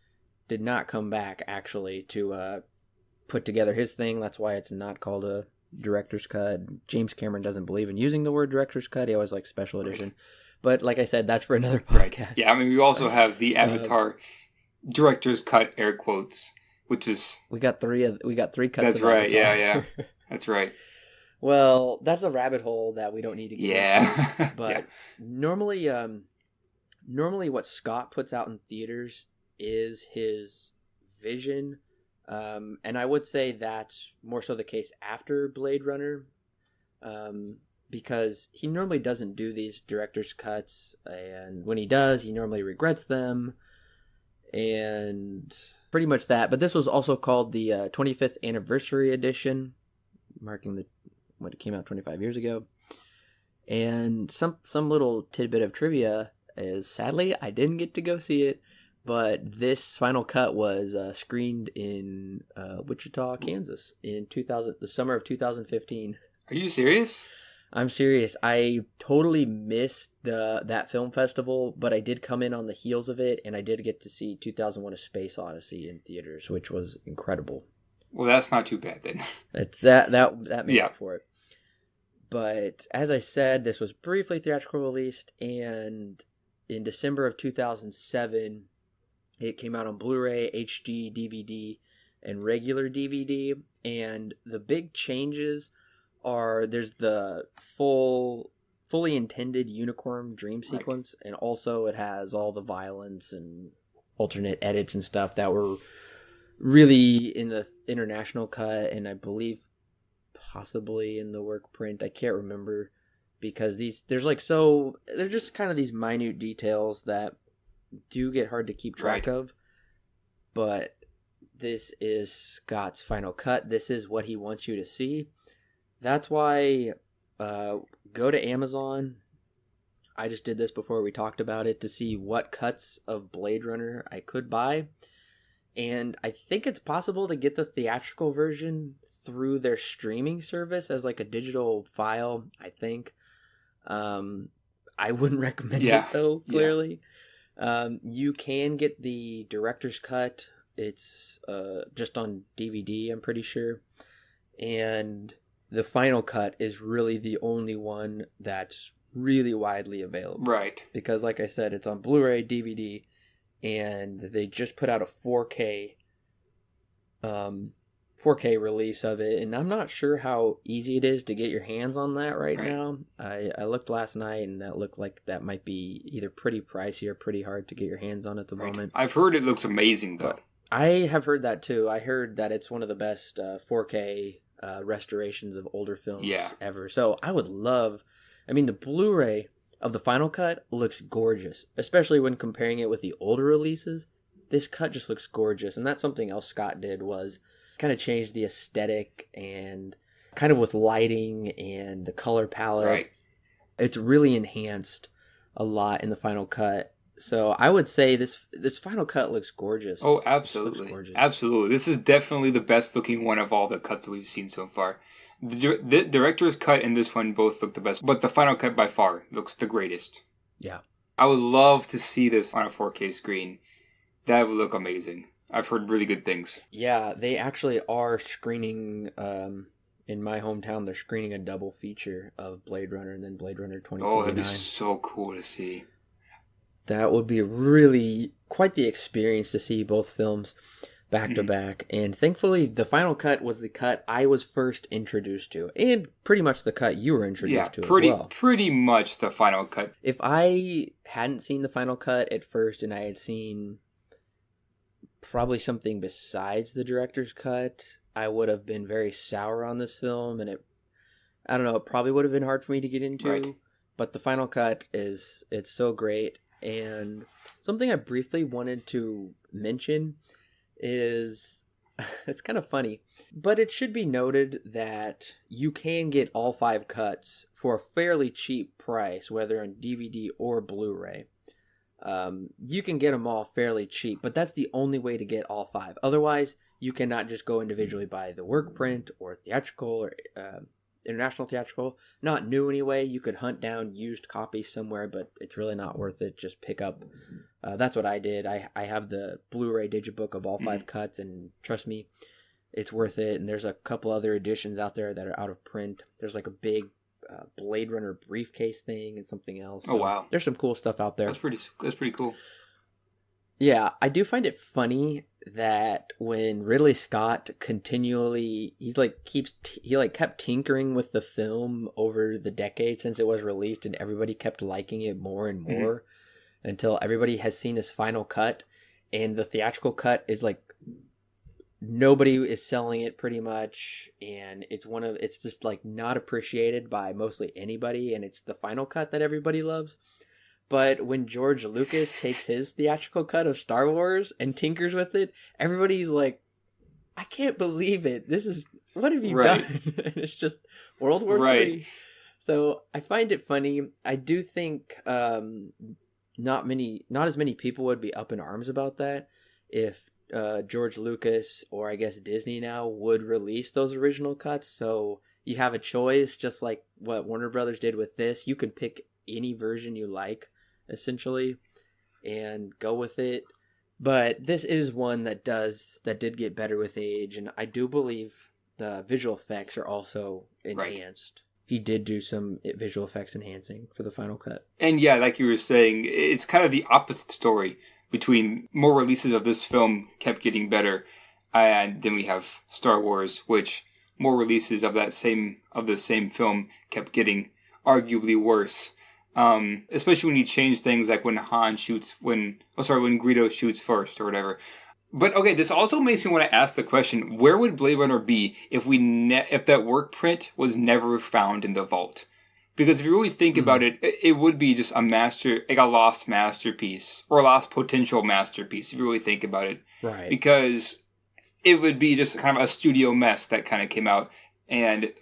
did not come back actually to put together his thing. That's why it's not called a director's cut. James Cameron doesn't believe in using the word director's cut. He always likes special edition. But like I said, that's for another podcast. Right. Yeah, I mean, we also have the Avatar director's cut, air quotes, which is... We got three cuts. That's right, Avatar. Yeah. That's right. Well, that's a rabbit hole that we don't need to get into. But normally what Scott puts out in theaters is his vision. And I would say that's more so the case after Blade Runner. Because he normally doesn't do these director's cuts. And when he does, he normally regrets them. And pretty much that. But this was also called the 25th Anniversary Edition, marking when it came out 25 years ago. And some little tidbit of trivia is, sadly, I didn't get to go see it, but this final cut was screened in Wichita, Kansas in the summer of 2015. Are you serious? I'm serious. I totally missed that film festival, but I did come in on the heels of it, and I did get to see 2001: A Space Odyssey in theaters, which was incredible. Well, that's not too bad then. It's that made up for it. But as I said, this was briefly theatrical released, and in December of 2007, it came out on Blu-ray, HD, DVD, and regular DVD. And the big changes are there's the fully intended unicorn dream sequence, and also it has all the violence and alternate edits and stuff that were really in the international cut, and I believe possibly in the work print. I can't remember, because they're just kind of these minute details that do get hard to keep track of. But this is Scott's final cut. This is what he wants you to see. That's why go to Amazon. I just did this before we talked about it to see what cuts of Blade Runner I could buy. And I think it's possible to get the theatrical version through their streaming service as like a digital file, I think. I wouldn't recommend it though, clearly. You can get the director's cut. It's just on DVD, I'm pretty sure. And the final cut is really the only one that's really widely available. Right. Because like I said, it's on Blu-ray, DVD, and they just put out a 4K release of it, and I'm not sure how easy it is to get your hands on that right now. I looked last night, and that looked like that might be either pretty pricey or pretty hard to get your hands on at the moment. I've heard it looks amazing, though. But I have heard that, too. I heard that it's one of the best 4K restorations of older films ever. So I would love... I mean, the Blu-ray of the final cut looks gorgeous, especially when comparing it with the older releases. This cut just looks gorgeous, and that's something else Scott did was kind of change the aesthetic and kind of with lighting and the color palette. Right. It's really enhanced a lot in the final cut. So I would say this final cut looks gorgeous. Oh, absolutely. Looks gorgeous. Absolutely. This is definitely the best looking one of all the cuts that we've seen so far. The director's cut and this one both look the best, but the final cut by far looks the greatest. Yeah. I would love to see this on a 4K screen. That would look amazing. I've heard really good things. Yeah, they actually are screening, in my hometown, they're screening a double feature of Blade Runner and then Blade Runner 2049. Oh, that'd be so cool to see. That would be really quite the experience to see both films back to back. And thankfully, the final cut was the cut I was first introduced to, and pretty much the cut you were introduced to as well. Pretty much the final cut. If I hadn't seen the final cut at first and I had seen probably something besides the director's cut, I would have been very sour on this film, and it probably would have been hard for me to get into. Right. But the final cut it's so great. And something I briefly wanted to mention is, it's kind of funny, but it should be noted that you can get all 5 cuts for a fairly cheap price, whether on DVD or Blu-ray. You can get them all fairly cheap, but that's the only way to get all 5. Otherwise, you cannot just go individually buy the work print or theatrical or international theatrical. Not new anyway. You could hunt down used copies somewhere, but it's really not worth it. Just pick up. That's what I did. I have the Blu-ray digibook of all 5 cuts, and trust me, it's worth it. And there's a couple other editions out there that are out of print. There's like a big Blade Runner briefcase thing and something else. So wow. There's some cool stuff out there. That's pretty cool. Yeah, I do find it funny that when Ridley Scott continually he kept tinkering with the film over the decade since it was released, and everybody kept liking it more and more until everybody has seen this final cut, and the theatrical cut is like nobody is selling it pretty much, and it's just like not appreciated by mostly anybody, and it's the final cut that everybody loves. But when George Lucas takes his theatrical cut of Star Wars and tinkers with it, everybody's like, I can't believe it. What have you done? And it's just World War III. So I find it funny. I do think not as many people would be up in arms about that if George Lucas, or I guess Disney now, would release those original cuts. So you have a choice, just like what Warner Brothers did with this. You can pick any version you like, essentially, and go with it. But this is one that did get better with age, and I do believe the visual effects are also enhanced. He did do some visual effects enhancing for the final cut. And yeah, like you were saying, it's kind of the opposite story between more releases of this film kept getting better, and then we have Star Wars, which more releases of the same film kept getting arguably worse. Especially when you change things like when when Greedo shoots first or whatever. But okay, this also makes me want to ask the question: where would Blade Runner be if that work print was never found in the vault? Because if you really think about it, it would be just a lost masterpiece, or a lost potential masterpiece, if you really think about it. Right. Because it would be just kind of a studio mess that kind of came out, and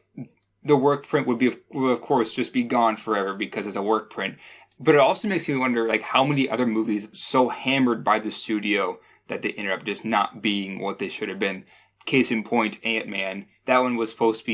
the work print would of course just be gone forever because it's a work print. But it also makes me wonder, like, how many other movies so hammered by the studio that they ended up just not being what they should have been. Case in point, Ant-Man. That one was supposed to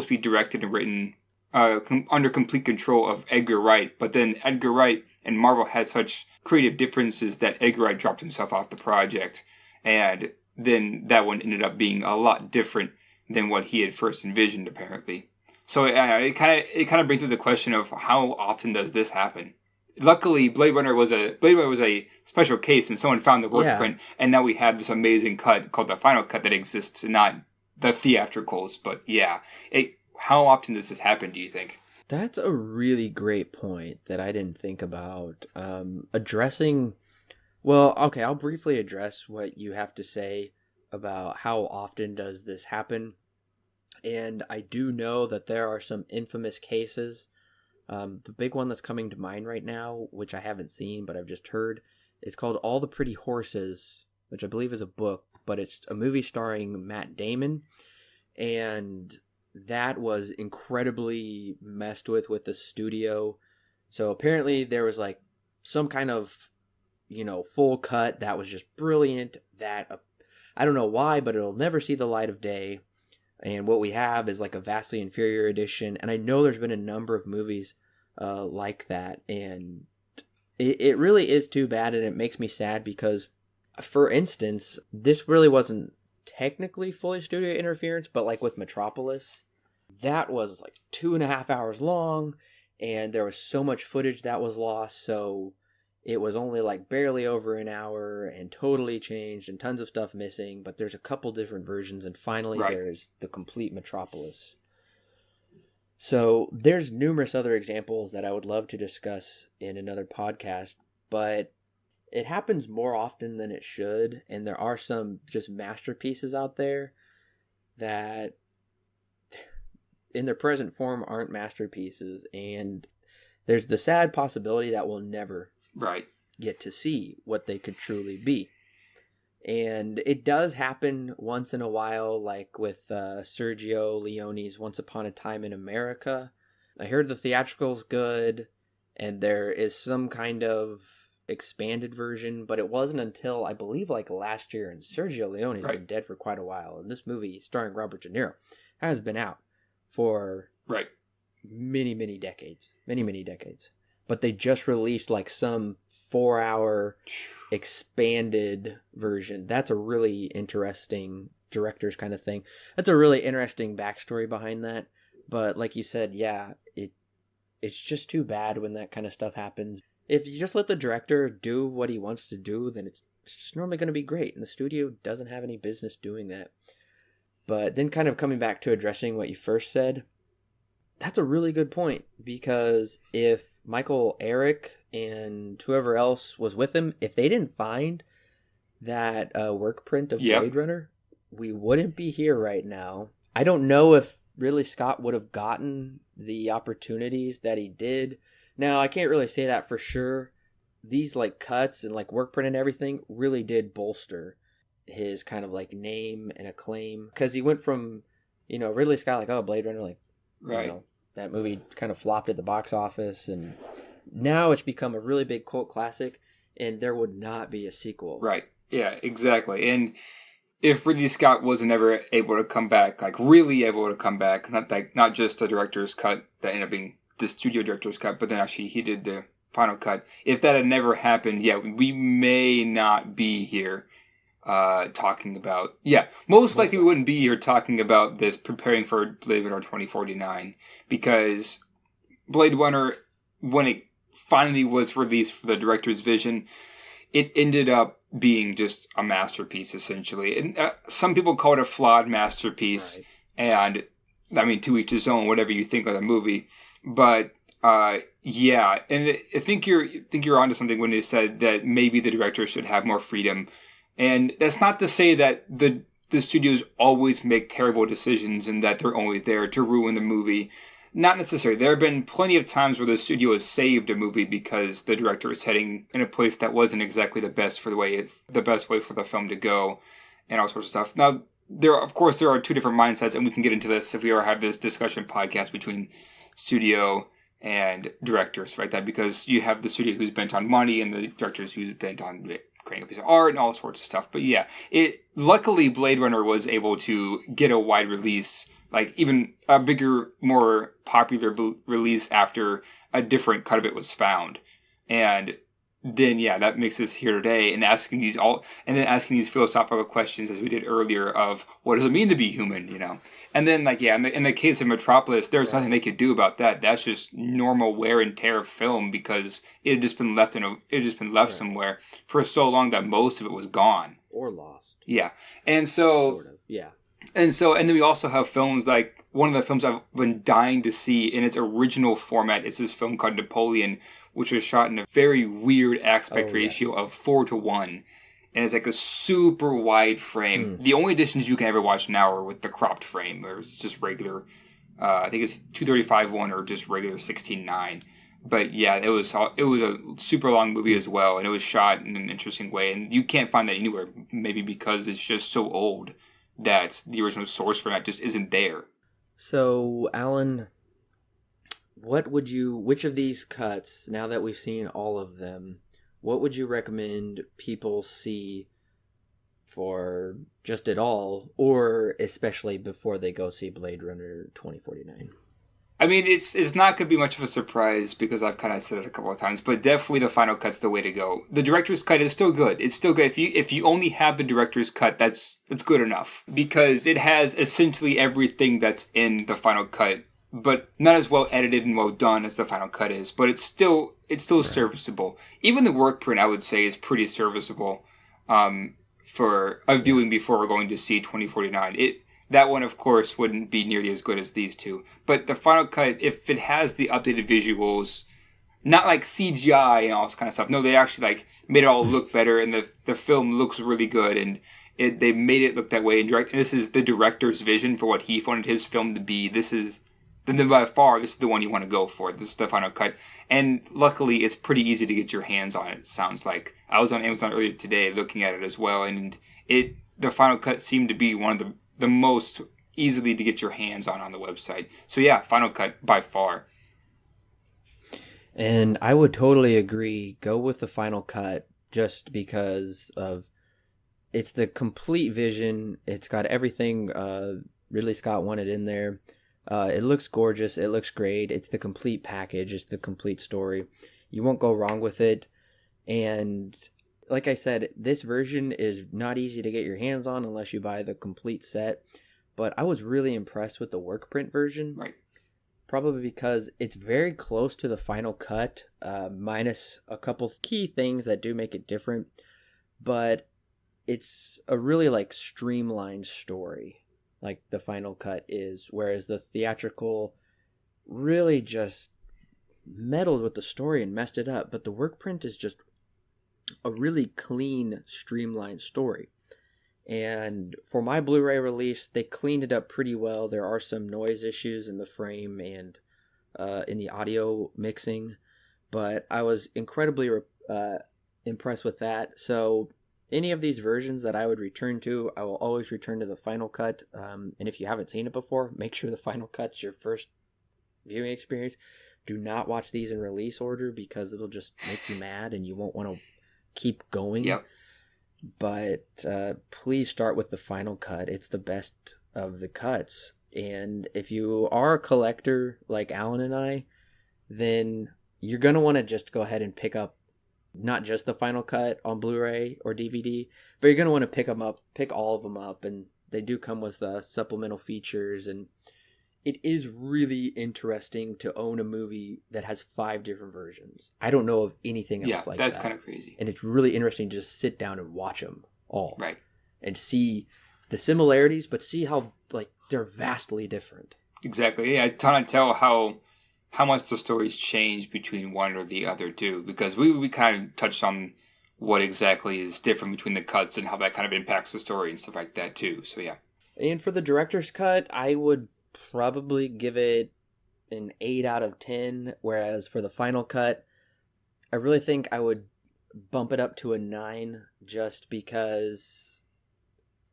be directed and written under complete control of Edgar Wright. But then Edgar Wright and Marvel had such creative differences that Edgar Wright dropped himself off the project, and then that one ended up being a lot different than what he had first envisioned, apparently. So it kind of brings up the question of how often does this happen? Luckily, Blade Runner was a special case, and someone found the work print, and now we have this amazing cut called the final cut that exists, and not the theatricals. But yeah, how often does this happen, do you think? That's a really great point that I didn't think about. Addressing... Well, okay, I'll briefly address what you have to say about how often does this happen. And I do know that there are some infamous cases. The big one that's coming to mind right now, which I haven't seen, but I've just heard, is called All the Pretty Horses, which I believe is a book, but it's a movie starring Matt Damon. And that was incredibly messed with the studio. So apparently there was like some kind of, full cut that was just brilliant that I don't know why, but it'll never see the light of day. And what we have is like a vastly inferior edition. And I know there's been a number of movies like that. And it really is too bad. And it makes me sad because, for instance, this really wasn't technically fully studio interference, but like with Metropolis, that was like 2.5 hours long. And there was so much footage that was lost. So it was only like barely over an hour and totally changed and tons of stuff missing, but there's a couple different versions, and finally there's the complete Metropolis. So there's numerous other examples that I would love to discuss in another podcast, but it happens more often than it should, and there are some just masterpieces out there that in their present form aren't masterpieces, and there's the sad possibility that we'll never get to see what they could truly be. And it does happen once in a while, like with Sergio Leone's Once Upon a Time in America. I heard the theatrical's good, and there is some kind of expanded version, but it wasn't until, I believe, like last year, and Sergio Leone's been dead for quite a while, and this movie, starring Robert De Niro, has been out for many, many decades. Many, many decades. But they just released like some 4-hour expanded version. That's a really interesting director's kind of thing. That's a really interesting backstory behind that. But like you said, yeah, it's just too bad when that kind of stuff happens. If you just let the director do what he wants to do, then it's just normally going to be great. And the studio doesn't have any business doing that. But then kind of coming back to addressing what you first said, that's a really good point, because if Michael Eric and whoever else was with him, if they didn't find that work print of Blade Runner, we wouldn't be here right now. I don't know if Ridley Scott would have gotten the opportunities that he did. Now, I can't really say that for sure. These like cuts and like work print and everything really did bolster his kind of like name and acclaim, because he went from, Ridley Scott, like, oh, Blade Runner, like, that movie kind of flopped at the box office, and now it's become a really big cult classic, and there would not be a sequel. Right. Yeah, exactly. And if Ridley Scott wasn't ever able to come back, like really able to come back, not just the director's cut that ended up being the studio director's cut, but then actually he did the final cut. If that had never happened, we may not be here talking about... most likely we wouldn't be here talking about this, preparing for Blade Runner 2049, because Blade Runner, when it finally was released for the director's vision, it ended up being just a masterpiece, essentially. And some people call it a flawed masterpiece, and I mean, to each his own, whatever you think of the movie. But and I think you're onto something when you said that maybe the director should have more freedom. And that's not to say that the studios always make terrible decisions and that they're only there to ruin the movie. Not necessarily. There have been plenty of times where the studio has saved a movie because the director is heading in a place that wasn't exactly the best way for the film to go, and all sorts of stuff. Now, there are two different mindsets, and we can get into this if we ever have this discussion podcast between studio and directors, right? That because you have the studio who's bent on money and the directors who's bent on creating a piece of art and all sorts of stuff. But luckily Blade Runner was able to get a wide release, like even a bigger, more popular release after a different cut of it was found. And then that makes us here today and asking these philosophical questions as we did earlier of what does it mean to be human, And then in the case of Metropolis, there's nothing they could do about that. That's just normal wear and tear of film because it had just been left somewhere for so long that most of it was gone or lost. Yeah. And so sort of. Yeah. And then we also have films like one of the films I've been dying to see in its original format is this film called Napoleon, which was shot in a very weird aspect ratio of 4:1. And it's like a super wide frame. The only editions you can ever watch now are with the cropped frame, where it's just regular, I think it's 235:1 or just regular 16:9. But yeah, it was a super long movie as well, and it was shot in an interesting way. And you can't find that anywhere, maybe because it's just so old that the original source format just isn't there. So, Alan, which of these cuts, now that we've seen all of them, what would you recommend people see for just at all, or especially before they go see Blade Runner 2049? I mean, it's not going to be much of a surprise because I've kind of said it a couple of times, but definitely the final cut's the way to go. The director's cut is still good. It's still good. If you only have the director's cut, that's good enough because it has essentially everything that's in the final cut, but not as well edited and well done as the final cut is. But it's still serviceable. Even the work print, I would say, is pretty serviceable for a viewing before we're going to see 2049. That one, of course, wouldn't be nearly as good as these two. But the final cut, if it has the updated visuals, not like CGI and all this kind of stuff. No, they actually made it all look better, and the film looks really good, and they made it look that way. And this is the director's vision for what he wanted his film to be. Then by far, this is the one you want to go for. This is the final cut. And luckily, it's pretty easy to get your hands on it sounds like. I was on Amazon earlier today looking at it as well, and the final cut seemed to be one of the most easily to get your hands on the website. So yeah, final cut by far. And I would totally agree. Go with the final cut just because of it's the complete vision. It's got everything Ridley Scott wanted in there. It looks gorgeous. It looks great. It's the complete package. It's the complete story. You won't go wrong with it. And like I said, this version is not easy to get your hands on unless you buy the complete set. But I was really impressed with the work print version. Right. Probably because it's very close to the final cut, minus a couple key things that do make it different. But it's a really streamlined story, like the final cut is. Whereas the theatrical really just meddled with the story and messed it up. But the work print is just a really clean, streamlined story. And for my Blu-ray release, they cleaned it up pretty well. There are some noise issues in the frame and in the audio mixing, but I was incredibly impressed with that. So any of these versions that I would return to, I will always return to the final cut. And if you haven't seen it before, make sure the final cut's your first viewing experience. Do not watch these in release order because it'll just make you mad and you won't want to keep going. Yep. But please start with the final cut. It's the best of the cuts. And if you are a collector like Alan and I, then you're going to want to just go ahead and pick up not just the final cut on Blu-ray or DVD, but you're going to want to pick all of them up. And they do come with supplemental features, and it is really interesting to own a movie that has 5 different versions. I don't know of anything else like that. Yeah, that's kind of crazy. And it's really interesting to just sit down and watch them all. Right. And see the similarities, but see how they're vastly different. Exactly. Yeah, I can't tell how much the stories change between one or the other too, because we kind of touched on what exactly is different between the cuts and how that kind of impacts the story and stuff like that too. So yeah. And for the director's cut, I would probably give it an 8 out of 10, whereas for the final cut, I really think I would bump it up to a 9 just because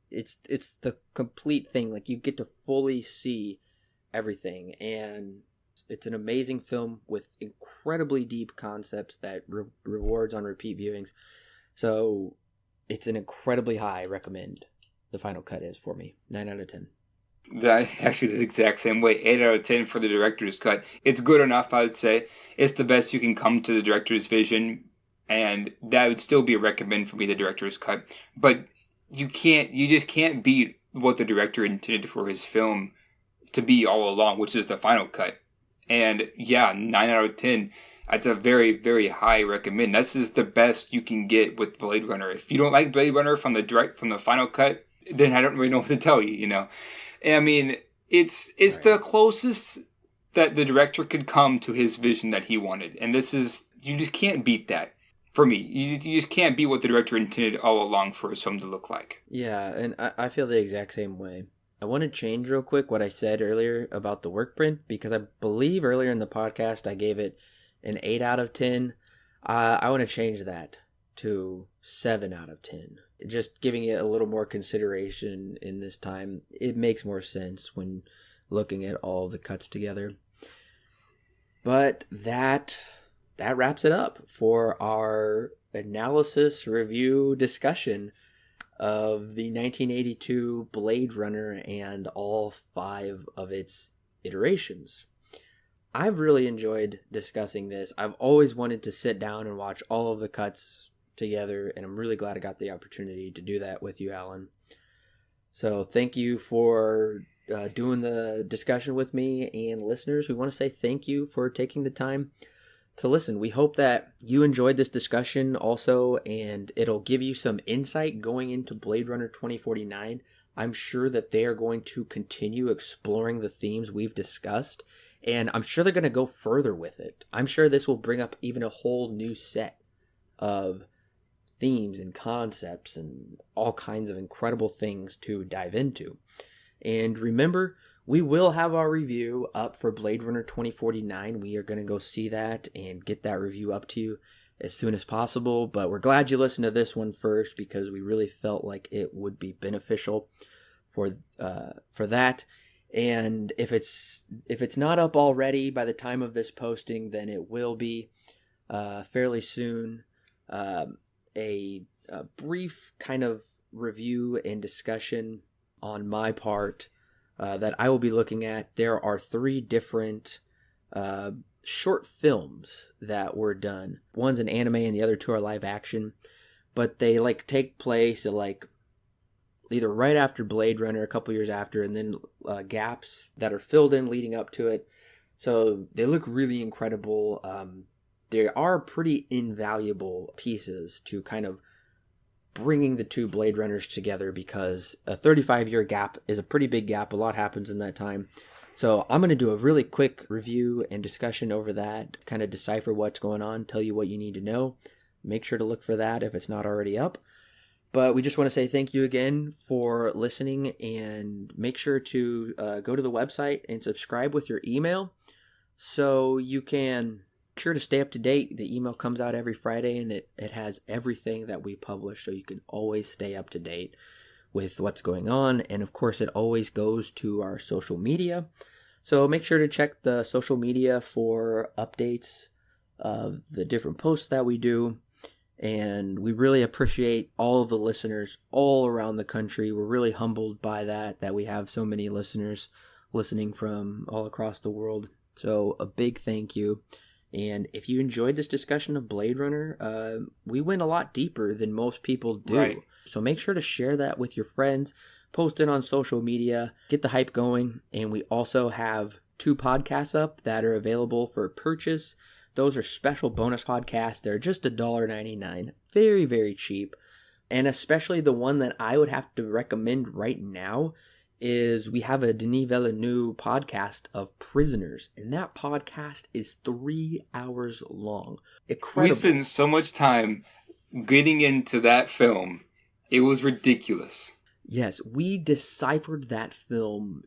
it's the complete thing. You get to fully see everything, and it's an amazing film with incredibly deep concepts that rewards on repeat viewings. So it's an incredibly high recommend. The final cut is for me 9 out of 10. That actually the exact same way. 8 out of 10 for the director's cut. It's good enough, I would say. It's the best you can come to the director's vision, and that would still be a recommend for me, the director's cut. But you just can't beat what the director intended for his film to be all along, which is the final cut. And yeah, 9 out of 10. That's a very, very high recommend. This is the best you can get with Blade Runner. If you don't like Blade Runner from the final cut, then I don't really know what to tell you, you know. I mean, it's right. The closest that the director could come to his vision that he wanted. And this is, you just can't beat that. For me, you just can't beat what the director intended all along for his film to look like. Yeah, and I feel the exact same way. I want to change real quick what I said earlier about the work print, because I believe earlier in the podcast I gave it an 8 out of 10. I want to change that to 7 out of 10. Just giving it a little more consideration in this time. It makes more sense when looking at all the cuts together. But that wraps it up for our analysis, review, discussion of the 1982 Blade Runner and all 5 of its iterations. I've really enjoyed discussing this. I've always wanted to sit down and watch all of the cuts together, and I'm really glad I got the opportunity to do that with you, Alan. So thank you for doing the discussion with me, and listeners, we want to say thank you for taking the time to listen. We hope that you enjoyed this discussion also, and it'll give you some insight going into Blade Runner 2049. I'm sure that they are going to continue exploring the themes we've discussed, and I'm sure they're going to go further with it. I'm sure this will bring up even a whole new set of themes and concepts and all kinds of incredible things to dive into. And remember, we will have our review up for Blade Runner 2049. We are going to go see that and get that review up to you as soon as possible. But we're glad you listened to this one first, because we really felt like it would be beneficial for that. And if it's not up already by the time of this posting, then it will be fairly soon. A brief kind of review and discussion on my part that I will be looking at. There are 3 different short films that were done. One's an anime and the other 2 are live action, but they take place at either right after Blade Runner, a couple years after, and then gaps that are filled in leading up to it. So they look really incredible. They are pretty invaluable pieces to kind of bringing the 2 Blade Runners together, because a 35-year gap is a pretty big gap. A lot happens in that time. So I'm going to do a really quick review and discussion over that, kind of decipher what's going on, tell you what you need to know. Make sure to look for that if it's not already up. But we just want to say thank you again for listening, and make sure to go to the website and subscribe with your email so you can sure to stay up to date. The email comes out every Friday, and it has everything that we publish, so you can always stay up to date with what's going on. And of course, it always goes to our social media, so make sure to check the social media for updates of the different posts that we do. And we really appreciate all of the listeners all around the country. We're really humbled by that we have so many listeners listening from all across the world. So a big thank you. And if you enjoyed this discussion of Blade Runner, we went a lot deeper than most people do. Right. So make sure to share that with your friends, post it on social media, get the hype going. And we also have 2 podcasts up that are available for purchase. Those are special bonus podcasts. They're just $1.99. Very, very cheap. And especially the one that I would have to recommend right now is we have a Denis Villeneuve podcast of Prisoners, and that podcast is 3 hours long. Incredible. We spent so much time getting into that film. It was ridiculous. Yes, we deciphered that film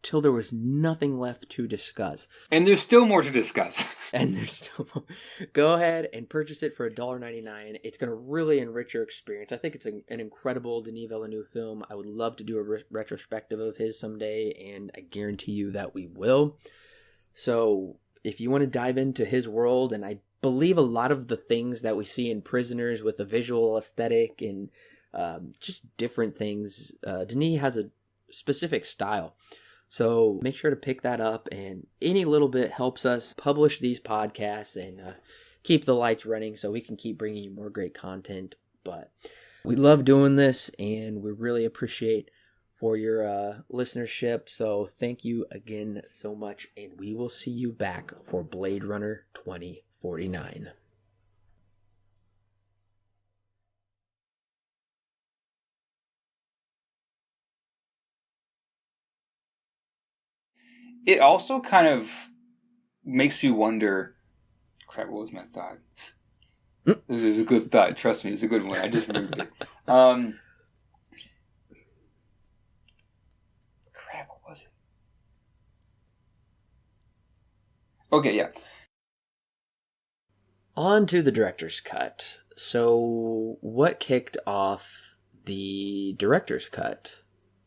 till there was nothing left to discuss. And there's still more to discuss. And there's still more. Go ahead and purchase it for $1.99. It's going to really enrich your experience. I think it's an incredible Denis Villeneuve film. I would love to do a retrospective of his someday, and I guarantee you that we will. So if you want to dive into his world, and I believe a lot of the things that we see in Prisoners with the visual aesthetic and just different things, Denis has specific style. So make sure to pick that up, and any little bit helps us publish these podcasts and keep the lights running so we can keep bringing you more great content. But we love doing this, and we really appreciate for your listenership. So thank you again so much, and we will see you back for Blade Runner 2049. It also kind of makes me wonder. Crap, what was my thought? This is a good thought. Trust me, it's a good one. I just remembered it. Crap, what was it? Okay, yeah. On to the director's cut. So what kicked off the director's cut?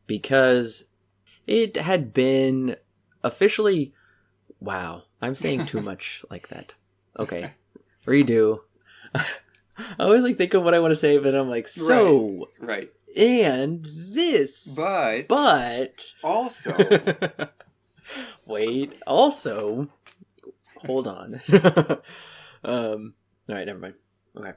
Because it had been officially... Wow, I'm saying too much like that. Okay, redo. I always think of what I want to say, but I'm like, so... Right. And this... But... Also... Wait, also... Hold on. Alright, never mind. Okay.